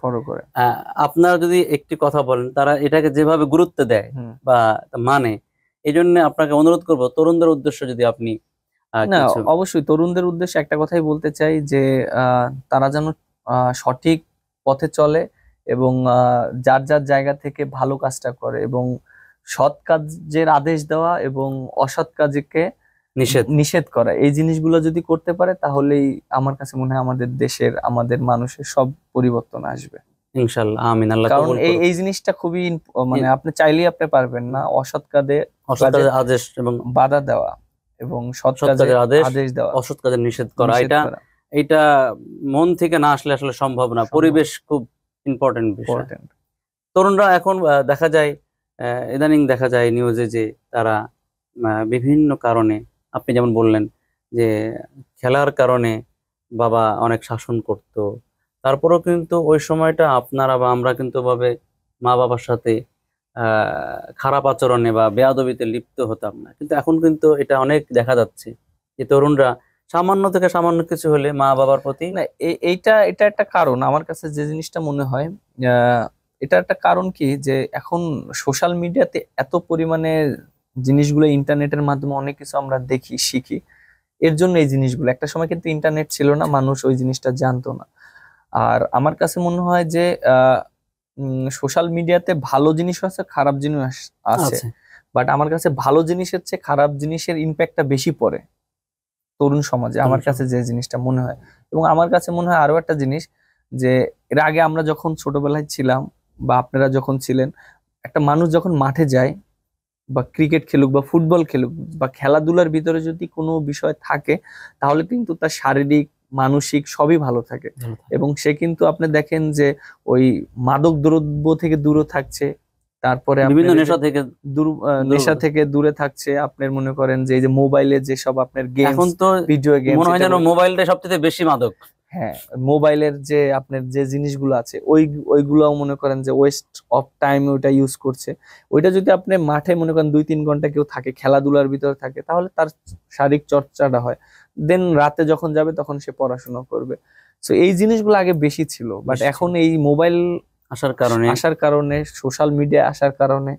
B: আপনারা যদি একটি কথা বলেন, তারা এটাকে যেভাবে গুরুত্ব দেয় বা মানে, এই জন্য আপনাকে অনুরোধ করব তরুণদের উদ্দেশ্যে যদি আপনি।
A: না, অবশ্যই তরুণদের উদ্দেশ্যে একটা কথাই বলতে চাই যে তারা যেন সঠিক পথে চলে, এবং যার যার জায়গা থেকে ভালো কাজটা করে, এবং সৎ কাজের আদেশ দেওয়া এবং অসৎ কাজকে নিষেধ করা, এই জিনিসগুলো যদি করতে পারে, তাহলেই আমার কাছে মনে হয় আমাদের দেশের, আমাদের মানুষের সব পরিবর্তন আসবে
B: ইনশাআল্লাহ। আমিন। আল্লাহ
A: কারণ এই জিনিসটা খুবই মানে আপনি চাইলেই আপনি পারবেন না অসৎ কাজে
B: আদেশ এবং
A: বাধা দেওয়া, এবং সৎ কাজের আদেশ দেওয়া,
B: অসৎ কাজের নিষেধ করা। এটা মন থেকে না আসলে আসলে সম্ভব না। পরিবেশ খুব ইম্পর্টেন্ট বিষয়। তরুণরা এখন দেখা যায়, ইদানিং দেখা যায় নিউজে যে তারা বিভিন্ন কারণে আপনি যেমন বললেন যে খেলার কারণে বাবা অনেক শাসন করত, তারপরেও কিন্তু ওই সময়টা আপনারা বা আমরা কিন্তু ভাবে মা বাবার সাথে খারাপ আচরণে বা বেয়াদবিতে লিপ্ত হতাম না। কিন্তু এখন কিন্তু এটা অনেক দেখা যাচ্ছে যে তরুণরা সামান্য থেকে সামান্য কিছু হলে মা বাবার প্রতি
A: না, এইটা এটা একটা কারণ আমার কাছে যে জিনিসটা মনে হয়। আহ, এটা একটা কারণ কি, যে এখন সোশ্যাল মিডিয়াতে এত পরিমাণে জিনিসগুলো, ইন্টারনেটের মাধ্যমে অনেক কিছু আমরা দেখি, শিখি। এর জন্য এই জিনিসগুলো, একটা সময় কিন্তু ইন্টারনেট ছিল না, মানুষ ওই জিনিসটা জানতো না। আর আমার কাছে মনে হয় যে সোশ্যাল মিডিয়াতে ভালো জিনিস আছে, খারাপ জিনিস আছে।
B: আছে।
A: বাট আমার কাছে ভালো জিনিসের চেয়ে খারাপ জিনিসের ইম্প্যাক্টটা বেশি পড়ে তরুণ সমাজে,
B: তরুণ
A: আমার কাছে যে জিনিসটা মনে হয়। এবং আমার কাছে মনে হয় আরো একটা জিনিস, যে এর আগে আমরা যখন ছোটবেলায় ছিলাম বা আপনারা যখন ছিলেন, একটা মানুষ যখন মাঠে যায় বা ক্রিকেট খেলুক বা ফুটবল খেলুক বা খেলাধুলার ভিতরে যদি কোনো বিষয় থাকে, তাহলে কিন্তু তার শারীরিক মানসিক সবই ভালো থাকে।
B: ভালো থাকে।
A: এবং সে কিন্তু আপনি দেখেন যে ওই মাদক দ্রব্য থেকে দূরে থাকছে, তারপরে
B: বিভিন্ন
A: আপনার এই যে
B: নেশা থেকে
A: নেশা থেকে দূরে থাকছে। আপনার মনে করেন যে এই যে মোবাইলে যেসব আপনার গেমস,
B: এখন তো
A: ভিডিও গেমস,
B: মনে হয় যেন মোবাইলটা সবচেয়ে বেশি মাদক।
A: হ্যাঁ, মোবাইলের যে আপনার যে জিনিসগুলো আছে, ওইগুলাও মনে করেন যে ওয়েস্ট অফ টাইম ওইটা ইউজ করছে। ওইটা যদি আপনি মাঠে মনে করেন 2-3 ঘন্টা কেউ থাকে, খেলাধুলার ভিতরে থাকে, তাহলে তার শারীরিক চর্চাটা হয়। দেন রাতে যখন যাবে তখন সে পড়াশোনা করবে। তো এই জিনিসগুলো আগে বেশি ছিল, বাট
B: বেশি
A: এখন
B: ছিল।
A: এই মোবাইল
B: আসার
A: কারণে, সোশ্যাল মিডিয়া আসার কারণে,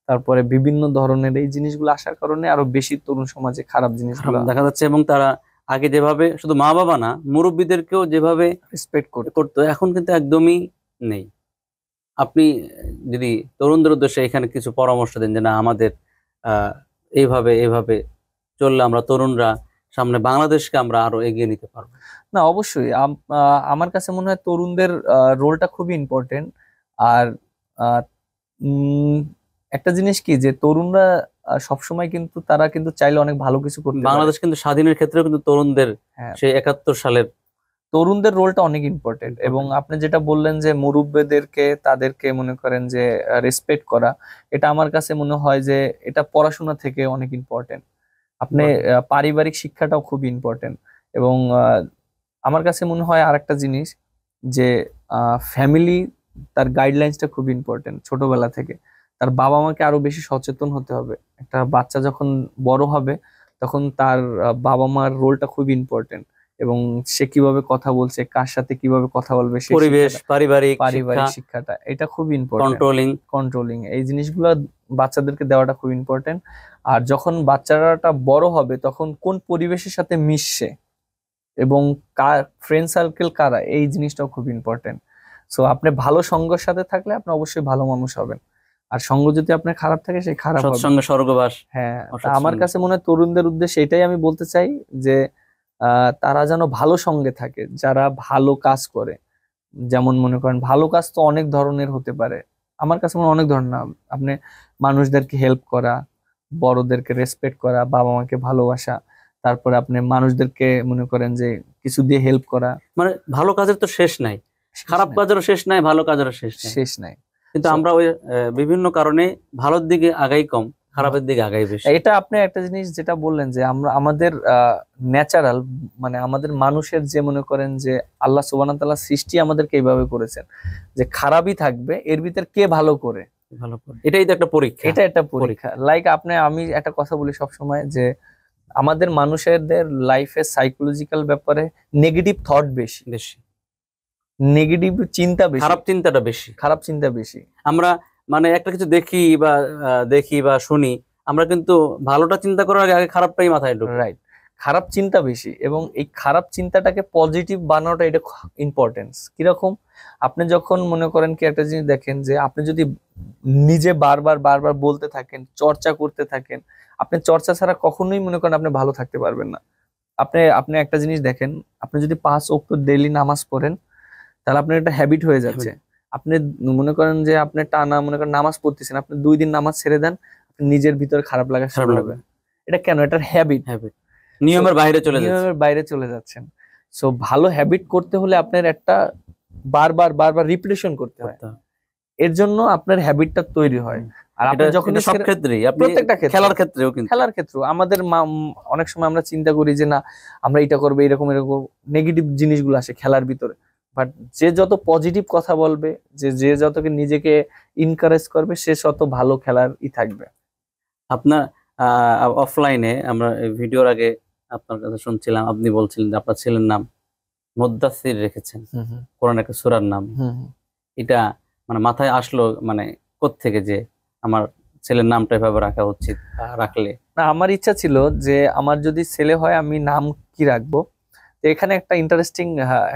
A: তারপরে বিভিন্ন ধরনের এই জিনিসগুলো আসার কারণে আরো বেশি তরুণ সমাজে খারাপ জিনিসগুলো
B: দেখা যাচ্ছে, এবং তারা আগে যেভাবে শুধু মা বাবা না মুরব্বীদেরকেও যেভাবে
A: রেসপেক্ট করতে।
B: করতো এখন কিন্তু একদমই নেই। আপনি যদি তরুণদের উদ্দেশ্যে এখানে কিছু পরামর্শ দেন যে না আমাদের আহ এইভাবে এইভাবে চললে আমরা তরুণরা সামনে বাংলাদেশকে আমরা আরো এগিয়ে নিতে পারবো।
A: না, অবশ্যই আমার কাছে মনে হয় তরুণদের রোলটা খুবই ইম্পর্টেন্ট। আর আহ, উম, একটা জিনিস কি, যে তরুণরা সবসময় কিন্তু তারা কিন্তু চাইলে অনেক ভালো কিছু করতে পারে।
B: বাংলাদেশ কিন্তু স্বাধীনের ক্ষেত্রেও কিন্তু তরুণদের
A: হ্যাঁ,
B: সেই 71 সালের
A: তরুণদের রোলটা অনেক ইম্পর্টেন্ট। এবং
B: important।
A: আপনি যেটা বললেন যে মুরব্বিদেরকে তাদেরকে মনে করেন যে রেসপেক্ট করা, এটা আমার কাছে মনে হয় যে এটা পড়াশোনা থেকে অনেক ইম্পর্টেন্ট। আপনি পারিবারিক শিক্ষাটাও খুব ইম্পর্টেন্ট। এবং আমার কাছে মনে হয় আরেকটা জিনিস, যে ফ্যামিলি, তার গাইডলাইন্সটা খুব ইম্পর্টেন্ট ছোটবেলা থেকে। তার বাবা মাকে আরো বেশি সচেতন হতে হবে। একটা বাচ্চা যখন বড় হবে তখন তার বাবা মার রোলটা খুব ইম্পর্টেন্ট। এবং সে কিভাবে কথা বলছে, কার সাথে কিভাবে কথা বলবে, সেই
B: পরিবেশ, পারিবারিক শিক্ষা,
A: পারিবারিক শিক্ষাটা এটা খুব ইম্পর্টেন্ট।
B: কন্ট্রোলিং।
A: কন্ট্রোলিং, এই জিনিসগুলো বাচ্চাদেরকে দেওয়াটা খুব ইম্পর্টেন্ট। আর যখন বাচ্চাটা বড় হবে তখন কোন পরিবেশের সাথে মিশছে এবং কার ফ্রেন্ড সার্কেল কারা, এই জিনিসটাও খুব ইম্পর্টেন্ট। সো আপনি ভালো সঙ্গের সাথে থাকলে আপনি অবশ্যই ভালো মানুষ হবেন। আর সঙ্গ যদি আপনার খারাপ থাকে, সে খারাপ হবে।
B: সৎসঙ্গে স্বর্গবাস।
A: হ্যাঁ, তা আমার
B: অসৎসঙ্গে
A: কাছে মনে হয় তরুণদের উদ্দেশ্যে এটাই আমি বলতে চাই, যে তারা যেন ভালো সঙ্গে থাকে, যারা ভালো কাজ করে। যেমন মনে করেন ভালো কাজ তো অনেক ধরনের হতে পারে। আমার কাছে মনে হয় অনেক ধরনের না, আপনি মানুষদেরকে হেল্প করা, বড়দেরকে রেসপেক্ট করা, বাবা মাকে ভালোবাসা, তারপরে আপনি মানুষদেরকে মনে করেন যে কিছু দিয়ে হেল্প করা।
B: মানে ভালো কাজের তো শেষ নাই, খারাপ
A: শেষ নাই,
B: কাজেরও শেষ নাই, ভালো কাজেরও শেষ নাই।
A: শেষ নাই।
B: কিন্তু
A: So,
B: আমরা ওই বিভিন্ন কারণে ভালোর দিকে আগাই কম, খারাপের দিকে আগাই বেশি।
A: এটা আপনি একটা জিনিস যেটা বললেন, যে আমরা আমাদের ন্যাচারাল, মানে আমাদের মানুষের যে মনে করেন যে আল্লাহ সুবহানাহু ওয়া তাআলা সৃষ্টি আমাদেরকে এইভাবে করেছেন যে খারাপই থাকবে, এর ভিতর কে ভালো করে।
B: ভালো করে, এটাই তো একটা পরীক্ষা।
A: এটা একটা পরীক্ষা। লাইক আমি একটা কথা বলি সব সময়, যে আমাদের মানুষেরদের লাইফে সাইকোলজিক্যাল ব্যাপারে নেগেটিভ থট বেশি,
B: বেশি
A: নেগেটিভ চিন্তা বেশি,
B: খারাপ চিন্তাটা বেশি।
A: খারাপ চিন্তা বেশি।
B: আমরা মানে একটা কিছু দেখি বা শুনি, আমরা কিন্তু ভালোটা চিন্তা করার আগে আগে খারাপটাই মাথায় ঢোকে।
A: রাইট, খারাপ চিন্তা বেশি। এবং এই খারাপ চিন্তাটাকে পজিটিভ বানানোটা এটা ইম্পর্টেন্স কিরকম। আপনি যখন মনে করেন কি একটা জিনিস দেখেন, যে আপনি যদি নিজে বারবার বারবার বলতে থাকেন, চর্চা করতে থাকেন, আপনি চর্চা ছাড়া কখনোই মনে করেন আপনি ভালো থাকতে পারবেন না। আপনি আপনি একটা জিনিস দেখেন, আপনি যদি 5 ওয়াক্ত ডেইলি নামাজ পড়েন, তাহলে আপনার একটা হ্যাবিট হয়ে যাচ্ছে। আপনি মনে করেন যে আপনি টানা মনে করেন নামাজ পড়তেছেন, আপনি 2 দিন নামাজ ছেড়ে দেন, আপনি নিজের ভিতরে খারাপ লাগা
B: খারাপ
A: শুরু
B: লাগবে।
A: হবে। এটা কেন? এটার হ্যাবিট,
B: নিয়মের বাইরে চলে যাচ্ছে।
A: নিয়মের বাইরে চলে যাচ্ছেন। সো ভালো হ্যাবিট করতে হলে আপনার একটা বারবার বারবার রিপিটেশন করতে হয়, এর জন্য আপনার হ্যাবিটটা তৈরি হয়। আর আপনি
B: এটা
A: যখন
B: সব ক্ষেত্রেই, আপনি
A: প্রত্যেকটা ক্ষেত্রে,
B: খেলার ক্ষেত্রেও কিন্তু
A: খেলার ক্ষেত্রে আমাদের অনেক সময় আমরা চিন্তা করি যে না আমরা এটা করবো, এরকম এরকম নেগেটিভ জিনিসগুলো আসে খেলার ভিতরে। বাট যে যত পজিটিভ কথা বলবে, যে যে যতকে নিজেকে ইনকারেজ করবে, সে তত ভালো খেলার থাকবে।
B: আপনার অফলাইনে আমরা ভিডিওর আগে আপনার কাছে শুনছিলাম, আপনি বলছিলেন যে আপনার ছেলের নাম মুদ্দাসির রেখেছেন, কোরআন একটা সূরার নাম। এটা মানে মাথায় আসলো মানে কোত্থেকে যে আমার ছেলের নামটা এভাবে রাখা উচিত, রাখলে?
A: না, আমার ইচ্ছা ছিল যে আমার যদি ছেলে হয় আমি নাম কি রাখবো। তো এখানে একটা ইন্টারেস্টিং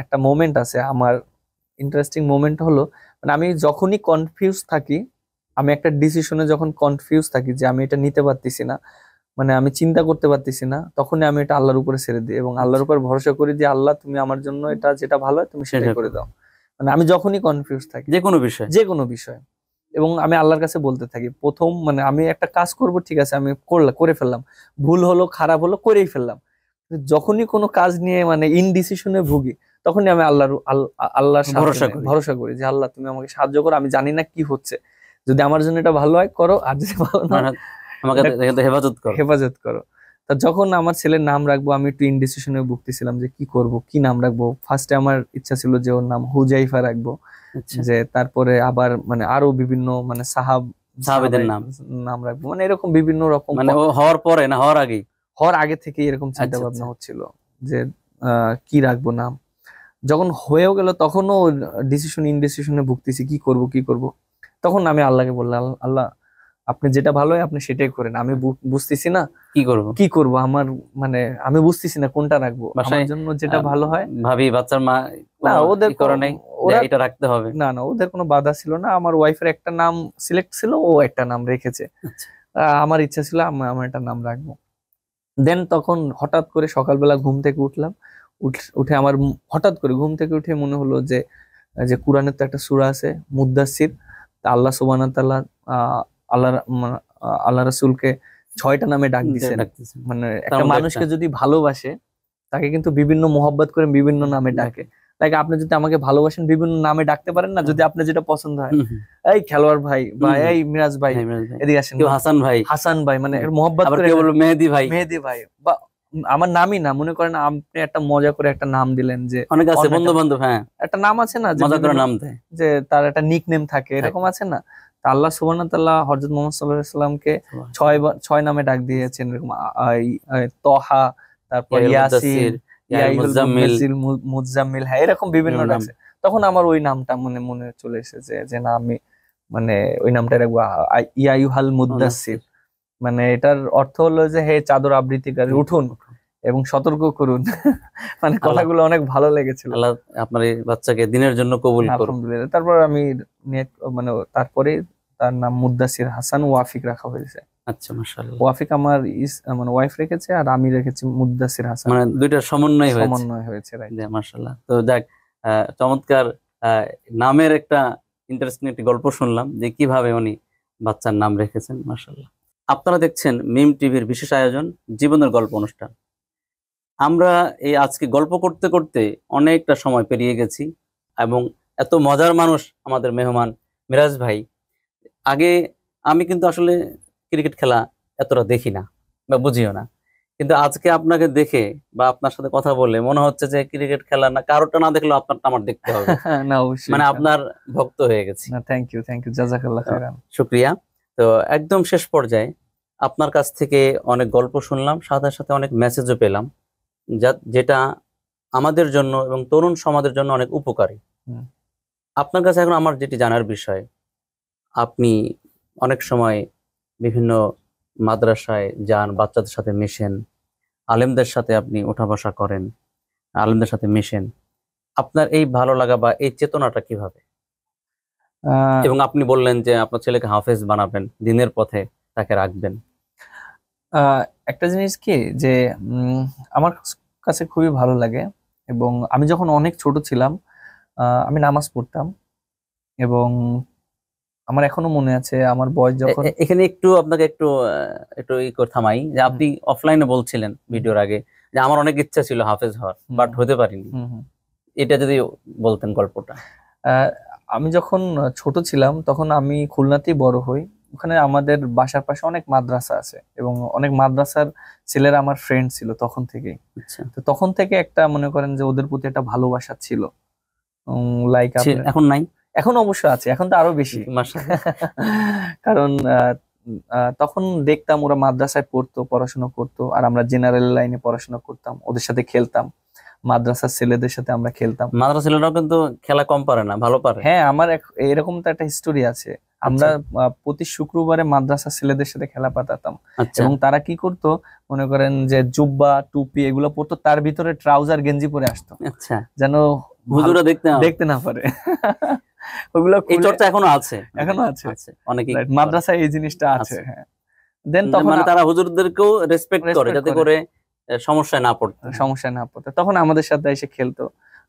A: একটা মোমেন্ট আছে। আমার ইন্টারেস্টিং মোমেন্ট হলো মানে আমি যখনই কনফিউজ থাকি, আমি একটা ডিসিশনে যখন কনফিউজ থাকি যে আমি এটা নিতে পারতেছি না, মানে আমি চিন্তা করতে পারতেছি না, তখনই আমি এটা আল্লাহর উপরে ছেড়ে দিই এবং আল্লাহর উপর ভরসা করি যে আল্লাহ তুমি আমার জন্য এটা যেটা ভালো হয় তুমি সেটাই করে দাও। মানে আমি যখনই কনফিউজ থাকি
B: যে কোনো বিষয়,
A: যে কোনো বিষয়, এবং আমি আল্লাহর কাছে বলতে থাকি প্রথম মানে আমি একটা কাজ করব, ঠিক আছে আমি করে ফেললাম, ভুল হলো খারাপ হলো করেই ফেললাম, যখনই কোনো কাজ নিয়ে মানে ইনডিসিশনে ভুগি তখনই আমি আল্লাহর ভরসা করি যে আল্লাহ তুমি আমাকে সাহায্য করো, আমি জানি না কি হচ্ছে, যদি আমার জন্য এটা ভালো হয় করো, আর যদি ভালো না
B: আমাকে
A: হেফাজত করো। তা যখন আমার ছেলের নাম রাখবো আমি একটু ইনডিসিশনে ভুগতেছিলাম যে কি করব, কি নাম রাখবো। ফার্স্টে আমার ইচ্ছা ছিল যে ওর নাম হুজাইফা রাখবো, যে তারপরে আবার মানে আরো বিভিন্ন মানে
B: সাহাবীদের
A: নাম রাখবো, মানে এরকম বিভিন্ন রকম,
B: মানে হওয়ার পরে না
A: হওয়ার আগে থেকে এরকম চিন্তা ভাবনা হচ্ছিল যে কি রাখবো নাম। যখন হয়েও গেল তখনও ইনডিসিশনে ভুগতেছি কি করব। তখন আমি আল্লাহকে বললাম, আল্লাহ আপনি যেটা ভালো হয় আপনি সেটাই করেন, আমি বুঝতেছি না কি করব, আমার মানে আমি বুঝতেছি না কোনটা রাখবো, আমার জন্য যেটা ভালো হয়।
B: ভাবি বাচ্চার মা
A: না ওদের
B: করে নাই এটা রাখতে হবে,
A: না ওদের কোনো বাধা ছিল না। আমার ওয়াইফের একটা নাম সিলেক্ট ছিল, ও একটা নাম রেখেছে, আমার ইচ্ছা ছিল আমার একটা নাম রাখবো। দেন তখন হঠাৎ করে সকালবেলা ঘুম থেকে উঠলাম, উঠে আমার হঠাৎ করে ঘুম থেকে উঠে মনে হলো যে যে কোরআনের তো একটা সূরা আছে মুদ্দাসির, আল্লাহ সুবহানাহু ওয়া তাআলা আল্লাহ রাসূলকে 6টা নামে ডাক দিয়েছেন। মানে একটা মানুষকে যদি ভালোবাসে তাকে কিন্তু বিভিন্ন মোহাব্বত করে বিভিন্ন নামে ডাকে। লাইক আপনি যদি আমাকে ভালোবাসেন বিভিন্ন নামে ডাকতে পারেন না, যদি আপনার যেটা পছন্দ হয়, এই খেলোয়াড় ভাই বা এই মিরাজ ভাই এদিকে আসেন, হাসান ভাই মানে মোহাব্বত করে
B: মেহেদী
A: ভাই, বা আমার নামই না মনে করেন আপনি একটা মজা করে একটা নাম দিলেন, যে
B: অনেক আছে বন্ধু বান্ধব, হ্যাঁ
A: একটা নাম আছে না
B: মজা করে নাম দেয়,
A: যে তার একটা নিক নেম থাকে, এরকম আছে না। আল্লাহ সুবহানাহু ওয়া তাআলা হযরত মুহাম্মদ সাল্লাল্লাহু আলাইহি সাল্লামকে 6 নামে ডাক দিয়েছেন, এরকম তহা, তারপর ইয়াসিন, মুজাম্মিল, হ্যাঁ এরকম বিভিন্ন নাম। তখন আমার ওই নামটা মনে চলে এসেছে যে না আমি মানে ওই নামটা রাখবো ইয়া আইয়ুহাল মুদ্দাসসির, মানে এটার অর্থ হলো যে হে চাদর আবৃত্তিকারী উঠুন এবং সতর্ক করুন। মানে কথাগুলো অনেক ভালো লেগেছিল।
B: আল্লাহ আপনার এই বাচ্চাকে দিনের জন্য কবুল করুন।
A: আলহামদুলিল্লাহ। তারপর আমি মানে তারপরে তার নাম মুদ্দাসির হাসান ওয়াফিক রাখা হয়েছে।
B: আচ্ছা মাশাআল্লাহ।
A: ওয়াফিক আমার মানে ওয়াইফ রেখেছে, আর আমি রেখেছি মুদ্দাসির হাসান,
B: মানে দুইটা সমন্বয়
A: হয়েছে। রাইট,
B: মাশাআল্লাহ। তো যাক, চমৎকার নামের একটা ইন্টারেস্টিং একটি গল্প শুনলাম যে কিভাবে উনি বাচ্চার নাম রেখেছেন। মাশাআল্লাহ। আপনারা দেখছেন মিম টিভির বিশেষ আয়োজন জীবনের গল্প অনুষ্ঠান। আমরা এই আজকে গল্প করতে করতে অনেকটা সময় পেরিয়ে গেছি এবং এত মজার মানুষ আমাদের মেহমান মিরাজ ভাই। আগে আমি কিন্তু আসলে ক্রিকেট খেলা এতটা দেখি না বা বুঝিও না, কিন্তু আজকে আপনাকে দেখে বা আপনার সাথে কথা বলে মনে হচ্ছে যে ক্রিকেট খেলা না কারোটা না দেখলেও আপনারটা আমার দেখতে হবে।
A: না অবশ্যই,
B: মানে আপনার ভক্ত হয়ে গেছি।
A: না থ্যাংক ইউ জাযাকাল্লাহ খাইরান।
B: শুকরিয়া। তো একদম শেষ পর্যায়ে আপনার কাছ থেকে অনেক গল্প শুনলাম, সাথে সাথে অনেক মেসেজও পেলাম, যেটা আমাদের জন্য এবং তরুণ সমাজের জন্য অনেক উপকারী। আপনার কাছে এখন আমার যেটি জানার বিষয়, আপনি অনেক সময় বিভিন্ন মাদ্রাসায় যান, বাচ্চাদের সাথে মেশেন, আলেমদের সাথে আপনি ওঠা বসা করেন, আলেমদের সাথে মেশেন, আপনার এই ভালো লাগা বা এই চেতনাটা কিভাবে? এবং আপনি বললেন যে আপনার ছেলেকে হাফেজ বানাবেন, দিনের পথে তাকে রাখবেন।
A: একটা জিনিস কি যে আমার কাছে খুবই ভালো লাগে, এবং আমি যখন অনেক ছোট ছিলাম আমি নামাজ পড়তাম, এবং আমার এখনো মনে আছে আমার বয়স যখন,
B: এখানে একটু আপনাকে একটু থামাই, যে আপনি অফলাইনে বলছিলেন ভিডিওর আগে যে আমার অনেক ইচ্ছা ছিল হাফেজ হওয়ার, বাট হতে পারিনি। এটা যদি বলতেন গল্পটা।
A: আমি যখন ছোট ছিলাম তখন আমি খুলনাতেই বড় হই, ওখানে আমাদের বাসার পাশে অনেক মাদ্রাসা আছে এবং অনেক মাদ্রাসার ছেলেরা আমার ফ্রেন্ড ছিল তখন থেকেই।
B: আচ্ছা,
A: তো তখন থেকে একটা মনে করেন যে ওদের প্রতি একটা ভালোবাসা ছিল। লাইক
B: এখন নাই?
A: এখন অবশ্য আছে, এখন তো আরো বেশি।
B: মাশাআল্লাহ।
A: কারণ তখন দেখতাম ওরা মাদ্রাসায় পড়তো, পড়াশোনা করতো, আর আমরা জেনারেল লাইনে পড়াশোনা করতাম, ওদের সাথে খেলতাম, মাদ্রাসার ছেলেদের সাথে আমরা খেলতাম।
B: মাদ্রাসা ছেলেরাও কিন্তু খেলা কম পারে না, ভালো পারে।
A: হ্যাঁ, আমার এরকম তো একটা হিস্টোরি আছে। আমরা প্রতি শুক্রবারে মাদ্রাসা ছেলেদের সাথে খেলা পাতাতাম
B: আচ্ছা,
A: এবং তারা কি করতো মনে করেন যে জুব্বা টুপি এগুলো পরতো, তার ভিতরে ট্রাউজার গেঞ্জি পরে আসতো
B: আচ্ছা,
A: যেন
B: হুজুরা
A: দেখতে না পারে। ওগুলো
B: এই চর্চা এখনো আছে?
A: এখনো আছে,
B: অনেকেই
A: মাদ্রাসায় এই জিনিসটা আছে। হ্যাঁ, দেন তখন
B: মানে তারা হুজুরদেরকেও রেসপেক্ট করে যাতে করে সমস্যায় না পড়তে।
A: তখন আমাদের সাথে এসে খেলতো।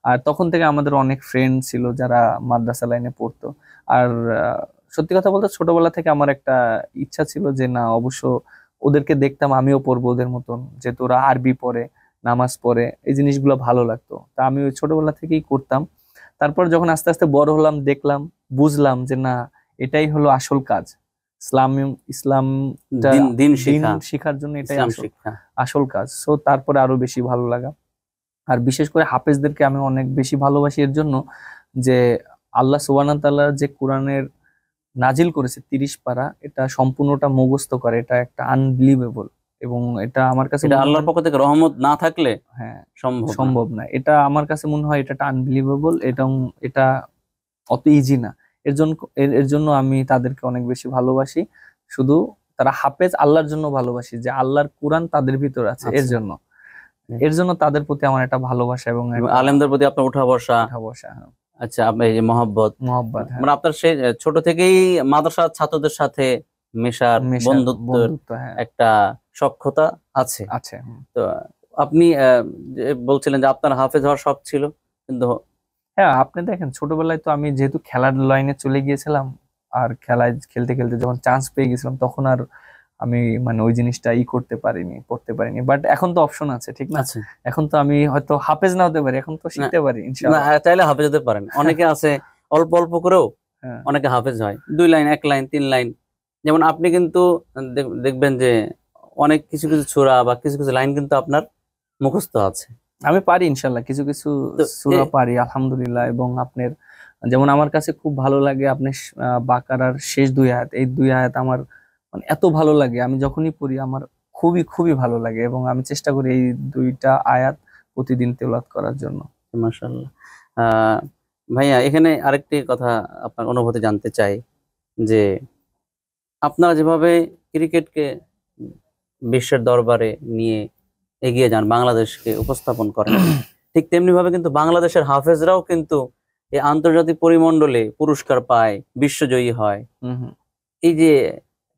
A: আর তখন থেকে আমাদের অনেক ফ্রেন্ড ছিল যারা মাদ্রাসা লাইনে পড়তো। আর সত্যি কথা বলতে ছোটবেলা থেকে আমার একটা ইচ্ছা ছিল যে না, অবশ্য ওদেরকে দেখতাম আমিও পড়বো ওদের মতন, যেহেতু ওরা আরবি পড়ে, নামাজ পড়ে, এই জিনিসগুলো ভালো লাগতো। তা আমি ওই ছোটবেলা থেকেই করতাম। তারপর যখন আস্তে আস্তে বড় হলাম, দেখলাম, বুঝলাম যে না, এটাই হলো আসল কাজ। ইসলাম
B: দিন
A: শিখার জন্য এটাই আসল কাজ। সো তারপরে আরো বেশি ভালো লাগা। আর বিশেষ করে হাফেজদেরকে আমি অনেক বেশি ভালোবাসি এর জন্য যে আল্লাহ সুবহানাহু ওয়া তাআলা যে কোরআনের নাজিল করেছে 30 পারা, এটা সম্পূর্ণটা মুখস্থ করে, এটা একটা আনবিলিভেবল। এবং এটা আমার কাছে
B: আল্লাহর পক্ষ থেকে রহমত না থাকলে
A: হ্যাঁ
B: সম্ভব
A: না। এটা আমার কাছে মনে হয় এটা আনবিলিভেবল, এটা অত ইজি না। এর জন্য আমি তাদেরকে অনেক বেশি ভালোবাসি। শুধু তারা হাফেজ আল্লাহর জন্য ভালোবাসি, যে আল্লাহর কোরআন তাদের ভিতর আছে, এর জন্য তাদের প্রতি আমার একটা ভালোবাসা এবং
B: আলেমদের প্রতি আপনার উঠা বসা।
A: হ্যাঁ।
B: আচ্ছা, এই যে মহব্বত,
A: হ্যাঁ।
B: মানে আপনার সেই ছোট থেকেই মাদ্রাসার ছাত্রদের সাথে মেশার বন্ধুত্ব একটা সখ্যতা আছে। তো আপনি বলছিলেন যে আপনার হাফেজ হওয়ার শখ ছিল, কিন্তু
A: হ্যাঁ, আপনি দেখেন ছোটবেলায় তো আমি যেহেতু খেলার লাইনে চলে গিয়েছিলাম, আর খেলায় খেলতে খেলতে যখন চান্স পেয়ে গেছিলাম, তখন আর আমি মানে ওই জিনিসটা পড়তে পারিনি। বাট এখন তো অপশন আছে, ঠিক না? এখন তো আমি হয়তো হাফেজ না হতে পারি, এখন তো শিখতে পারি ইনশাআল্লাহ।
B: চাইলে হাফেজ হতে পারেন। অনেকে আছে অল্প অল্প করেও অনেকে হাফেজ হয়, 2 লাইন, 1 লাইন, 3 লাইন। যেমন আপনি কিন্তু দেখবেন যে অনেক কিছু সূরা বা কিছু লাইন কিন্তু আপনার মুখস্থ আছে।
A: আমি পারি ইনশাআল্লাহ, কিছু সূরা পারি আলহামদুলিল্লাহ। এবং আপনার যেমন আমার কাছে খুব ভালো লাগে আপনি বাকারার শেষ 2 আয়াত, এই 2 আয়াত আমার মানে এত ভালো লাগে, আমি যখনই পড়ি আমার খুবই খুবই ভালো লাগে এবং আমি চেষ্টা করি এই 2টা আয়াত প্রতিদিন তেলাওয়াত করার জন্য।
B: মাশাআল্লাহ। ভাইয়া, এখানে আরেকটি কথা আপনার অনুভূতি জানতে চাই যে আপনারা যেভাবে ক্রিকেটকে বিশ্বের দরবারে নিয়ে এগিয়ে যান, বাংলাদেশকে উপস্থাপন করেন, ঠিক তেমনি ভাবে কিন্তু বাংলাদেশের হাফেজরাও কিন্তু এই আন্তর্জাতিক পরিমণ্ডলে পুরস্কার পায়, বিশ্বজয়ী হয়। এই যে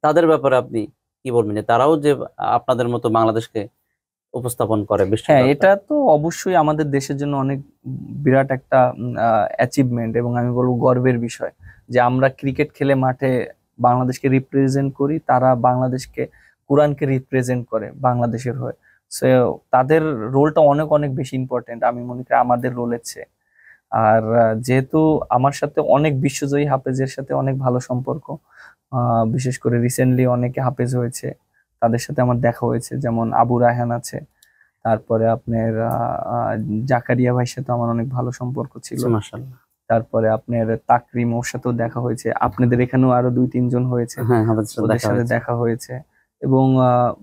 B: তাদের ব্যাপারে আপনি কি বলবেন, যে তারাও যে আপনাদের মতো বাংলাদেশকে উপস্থাপন করে বিশ্ব?
A: হ্যাঁ, এটা তো অবশ্যই আমাদের দেশের জন্য অনেক বিরাট একটা অ্যাচিভমেন্ট এবং আমি বলবো গর্বের বিষয় যে আমরা ক্রিকেট খেলে মাঠে বাংলাদেশকে রিপ্রেজেন্ট করি, তারা বাংলাদেশকে, কোরআনকে রিপ্রেজেন্ট করে বাংলাদেশের হয়ে। সো তাদের রোলটা অনেক অনেক বেশি ইম্পর্টেন্ট আমি মনে করি আমাদের রোলের চেয়ে। আর যেহেতু আমার সাথে অনেক বিশ্বজয়ী হাফেজের সাথে অনেক ভালো সম্পর্ক, বিশেষ করে রিসেন্টলি অনেকে হাফেজ হয়েছে, তাদের সাথে আমার দেখা হয়েছে, যেমন আবু রায়হান আছে, তারপরে আপনার জাকারিয়া ভাইয়ের সাথে আমার অনেক ভালো সম্পর্ক ছিল।
B: মাশাআল্লাহ।
A: তারপরে আপনার তাকরিম, ওর সাথেও দেখা হয়েছে। আপনাদের এখানেও আরো 2-3 জন হয়েছে, ওদের সাথে দেখা হয়েছে। এবং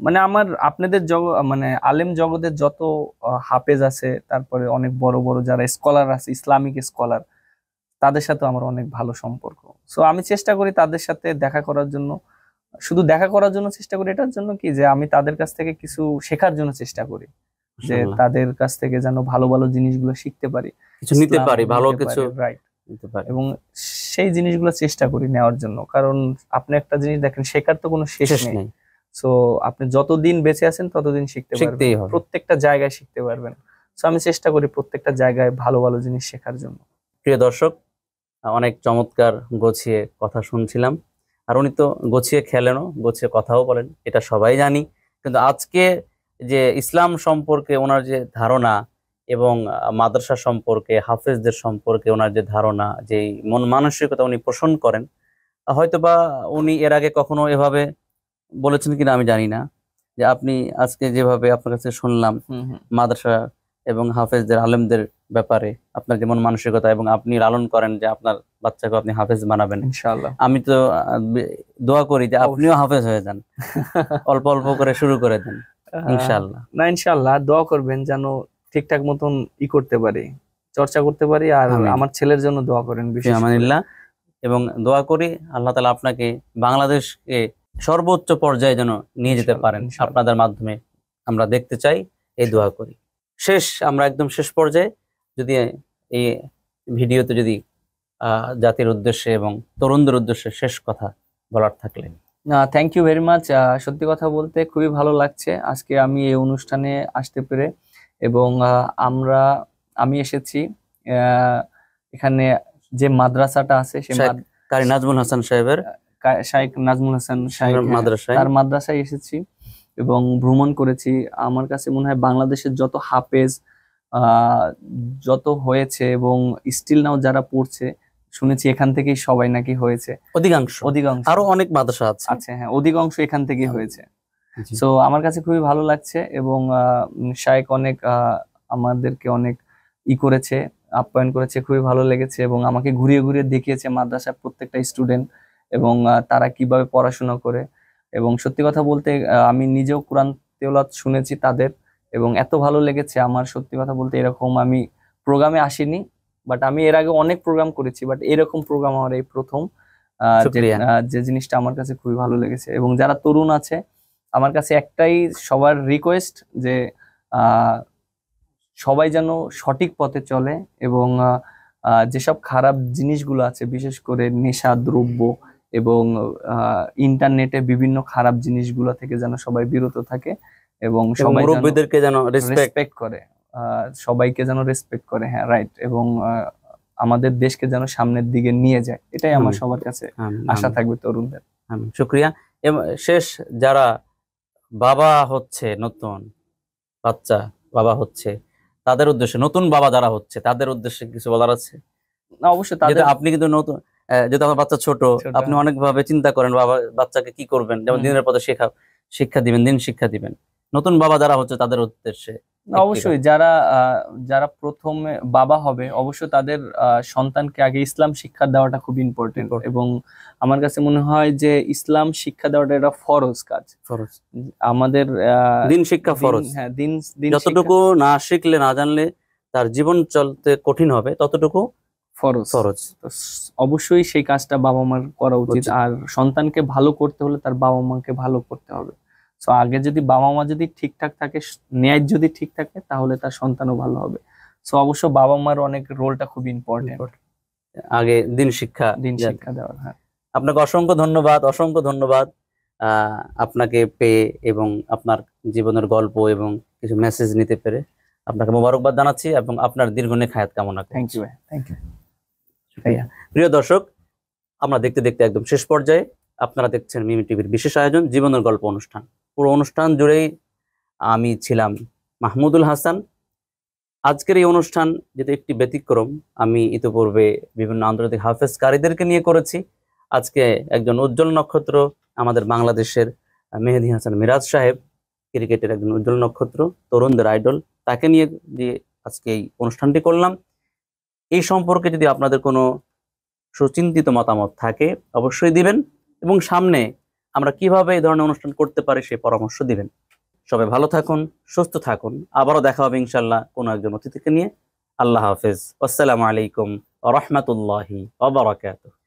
A: মানে আমার আপনাদের মানে আলেম জগতের যত হাফেজ আছে, তারপরে অনেক বড় বড় যারা স্কলার আছে, ইসলামিক স্কলার, তাদের সাথে আমার অনেক ভালো সম্পর্ক। সো আমি চেষ্টা করি তাদের সাথে দেখা করার জন্য, শুধু দেখা করার জন্য চেষ্টা করি, এটার জন্য কি যে আমি তাদের কাছ থেকে কিছু শেখার জন্য চেষ্টা করি, যে তাদের কাছ থেকে যেন ভালো ভালো জিনিসগুলো শিখতে পারি,
B: কিছু নিতে পারি, ভালো কিছু
A: রাইট নিতে পারি, এবং সেই জিনিসগুলো চেষ্টা করি নেওয়ার জন্য। কারণ আপনি একটা জিনিস দেখেন, শেখার তো কোনো শেষ নেই। সো আপনি যতদিন বেঁচে আছেন ততদিন শিখতে পারবেন, প্রত্যেকটা জায়গায় শিখতে পারবেন। সো আমি চেষ্টা করি প্রত্যেকটা জায়গায় ভালো ভালো জিনিস শেখার জন্য।
B: প্রিয় দর্শক, অনেক চমৎকার গোছিয়ে কথা শুনছিলাম। আর উনি তো গোছিয়ে খেলেনও, গোছিয়ে কথাও বলেন, এটা সবাই জানি। কিন্তু আজকে যে ইসলাম সম্পর্কে ওনার যে ধারণা এবং মাদ্রাসা সম্পর্কে, হাফেজদের সম্পর্কে ওনার যে ধারণা, যে মন মানসিকতা উনি পোষণ করেন, হয়তোবা উনি এর আগে কখনো এভাবে বলেছেন কিনা আমি জানি না, যে আপনি আজকে যেভাবে আপনার কাছে শুনলাম মাদ্রাসা এবং হাফেজদের আলেমদের ব্যাপারে আপনার যেমন মানসিকতা, এবং আপনি লালন করেন যে আপনার বাচ্চাকে আপনি হাফেজ বানাবেন,
A: ইনশাআল্লাহ।
B: আমি তো দোয়া করি যে আপনিও হাফেজ হয়ে যান, অল্প অল্প করে শুরু করে দেন ইনশাআল্লাহ।
A: না, ইনশাআল্লাহ দোয়া করবেন যেন ঠিকঠাক মতন করতে পারি, চর্চা করতে পারি। আর
B: আমিন।
A: আমার ছেলের জন্য দোয়া করেন বিশেষ করে।
B: আমানিল্লাহ। এবং দোয়া করি আল্লাহ তাআলা আপনাকে বাংলাদেশকে সর্বোচ্চ পর্যায়ে যেন নিয়ে যেতে পারেন
A: ইনশাআল্লাহ।
B: আপনাদের মাধ্যমে, আমরা দেখতে চাই, এই দোয়া করি। আমরা একদম শেষ পর্যায়ে, যদি এই ভিডিওতে যদি জাতির উদ্দেশ্যে এবং তরুণদের উদ্দেশ্যে শেষ কথা বলার থাকলে।
A: Thank you very much. সত্যি কথা বলতে খুবই ভালো লাগছে আজকে আমি এই অনুষ্ঠানে আসতে পেরে, এবং আমি এসেছি এখানে যে মাদ্রাসাটা আছে সে
B: কারি নাজমুল হাসান সাহেবের,
A: শাইখ নাজমুল হাসান সাহেব
B: মাদ্রাসায়,
A: তার মাদ্রাসায় এসেছি এবং ভ্রমণ করেছি। আমার কাছে মনে হয় বাংলাদেশের যত হাফেজ যত হয়েছে এবং স্টিল নাও যারা পড়ছে, শুনেছি এখান থেকেই সবাই নাকি হয়েছে,
B: অধিকাংশ আরো অনেক মাদ্রাসা আছে,
A: হ্যাঁ অধিকাংশ এখান থেকেই হয়েছে। সো আমার কাছে খুবই ভালো লাগছে, এবং শাইখ অনেক আমাদেরকে অনেক করেছে, আপ্যায়ন করেছে, খুবই ভালো লেগেছে, এবং আমাকে ঘুরিয়ে ঘুরিয়ে দেখিয়েছে মাদ্রাসার প্রত্যেকটা স্টুডেন্ট এবং তারা কিভাবে পড়াশোনা করে। এবং সত্যি কথা বলতে আমি নিজেও কোরআন তেলাওয়াত শুনেছি তাদের, এবং এত ভালো লেগেছে আমার। সত্যি কথা বলতে এরকম আমি প্রোগ্রামে আসিনি, বাট আমি এর আগে অনেক প্রোগ্রাম করেছি, বাট এরকম প্রোগ্রাম আমার এই প্রথম। যে জিনিসটা আমার কাছে খুবই ভালো লেগেছে। এবং যারা তরুণ আছে, আমার কাছে একটাই সবার রিকোয়েস্ট যে সবাই যেন সঠিক পথে চলে, এবং যেসব খারাপ জিনিসগুলো আছে, বিশেষ করে নেশা দ্রব্য এবং ইন্টারনেটে বিভিন্ন খারাপ জিনিসগুলো থেকে যেন সবাই বিরত থাকে, এবং সবাই
B: মুরব্বিদেরকে যেন
A: রেসপেক্ট করে, সবাইকে যেন রেসপেক্ট করে। হ্যাঁ, রাইট। এবং আমাদের দেশকে যেন সামনের দিকে নিয়ে যায়, এটাই আমার সবার কাছে আশা থাকবে তরুণদের।
B: শুকরিয়া। শেষ, যারা বাবা হচ্ছে, নতুন বাচ্চা বাবা হচ্ছে, তাদের উদ্দেশ্যে, নতুন বাবা যারা হচ্ছে তাদের উদ্দেশ্যে কিছু বলার আছে?
A: না, অবশ্যই তাদের,
B: আপনি কিন্তু নতুন, যেহেতু আমার বাচ্চা ছোট, আপনি অনেক ভাবে চিন্তা করেন বাবা বাচ্চাকে কি করবেন, যেমন দিনের পথে শিক্ষা দিবেন, দিন শিক্ষা দিবেন। নতুন বাবা যারা হচ্ছে তাদের উদ্দেশ্যে
A: অবশ্যই যারা প্রথমে বাবা হবে, অবশ্যই তাদের সন্তানকে আগে ইসলাম শিক্ষা দেওয়াটা খুব ইম্পর্টেন্ট, এবং আমার কাছে মনে হয় যে ইসলাম শিক্ষা দেওয়াটা এটা ফরজ কাজ। আমাদের
B: দিন শিক্ষা ফরজ।
A: হ্যাঁ,
B: যতটুকু না শিখলে, না জানলে তার জীবন চলতে কঠিন হবে, ততটুকু ফরজ।
A: অবশ্যই সেই কাজটা বাবা মার করা উচিত। আর সন্তানকে ভালো করতে হলে তার বাবা মাকে ভালো করতে হবে। সো আগে যদি বাবা মা যদি ঠিকঠাক থাকে, ন্যায় যদি ঠিক থাকে, তাহলে তার সন্তানও ভালো হবে। সো অবশ্য বাবা মার অনেক রোলটা খুব ইম্পর্টেন্ট,
B: আগে দিন শিক্ষা
A: দেওয়া। হ্যাঁ,
B: আপনাকে অসংখ্য ধন্যবাদ আপনাকে পেয়ে, এবং আপনার জীবনের গল্প এবং কিছু মেসেজ নিতে পেরে আপনাকে মোবারকবাদ জানাচ্ছি, এবং আপনার দীর্ঘনেক হায়াত কামনা করছি।
A: Thank you.
B: প্রিয় দর্শক, আমরা দেখতে দেখতে একদম শেষ পর্যায়ে, আপনারা দেখছেন মিমি টিভির বিশেষ আয়োজন জীবনের গল্প অনুষ্ঠান। পুরো অনুষ্ঠান জুড়েই আমি ছিলাম মাহমুদুল হাসান। আজকের এই অনুষ্ঠান যেটা একটি ব্যতিক্রম, আমি ইতিপূর্বে বিভিন্ন আন্তর্জাতিক হাফেজ কারীদেরকে নিয়ে করেছি। আজকে একজন উজ্জ্বল নক্ষত্র, আমাদের বাংলাদেশের মেহেদী হাসান মিরাজ সাহেব, ক্রিকেটের একজন উজ্জ্বল নক্ষত্র, তরুণদের আইডল, তাকে নিয়ে যে আজকে এই অনুষ্ঠানটি করলাম। এই সম্পর্কে যদি আপনাদের কোনো সুচিন্তিত মতামত থাকে অবশ্যই দিবেন, এবং সামনে আমরা কিভাবে এই ধরনের অনুষ্ঠান করতে পারি সেই পরামর্শ দিবেন। সবাই ভালো থাকুন, সুস্থ থাকুন। আবারও দেখা হবে ইনশাল্লাহ কোনো একজন অতিথিকে নিয়ে। আল্লাহ হাফেজ। আসসালামু আলাইকুম ওয়া রাহমাতুল্লাহি ওয়া বারাকাতুহু।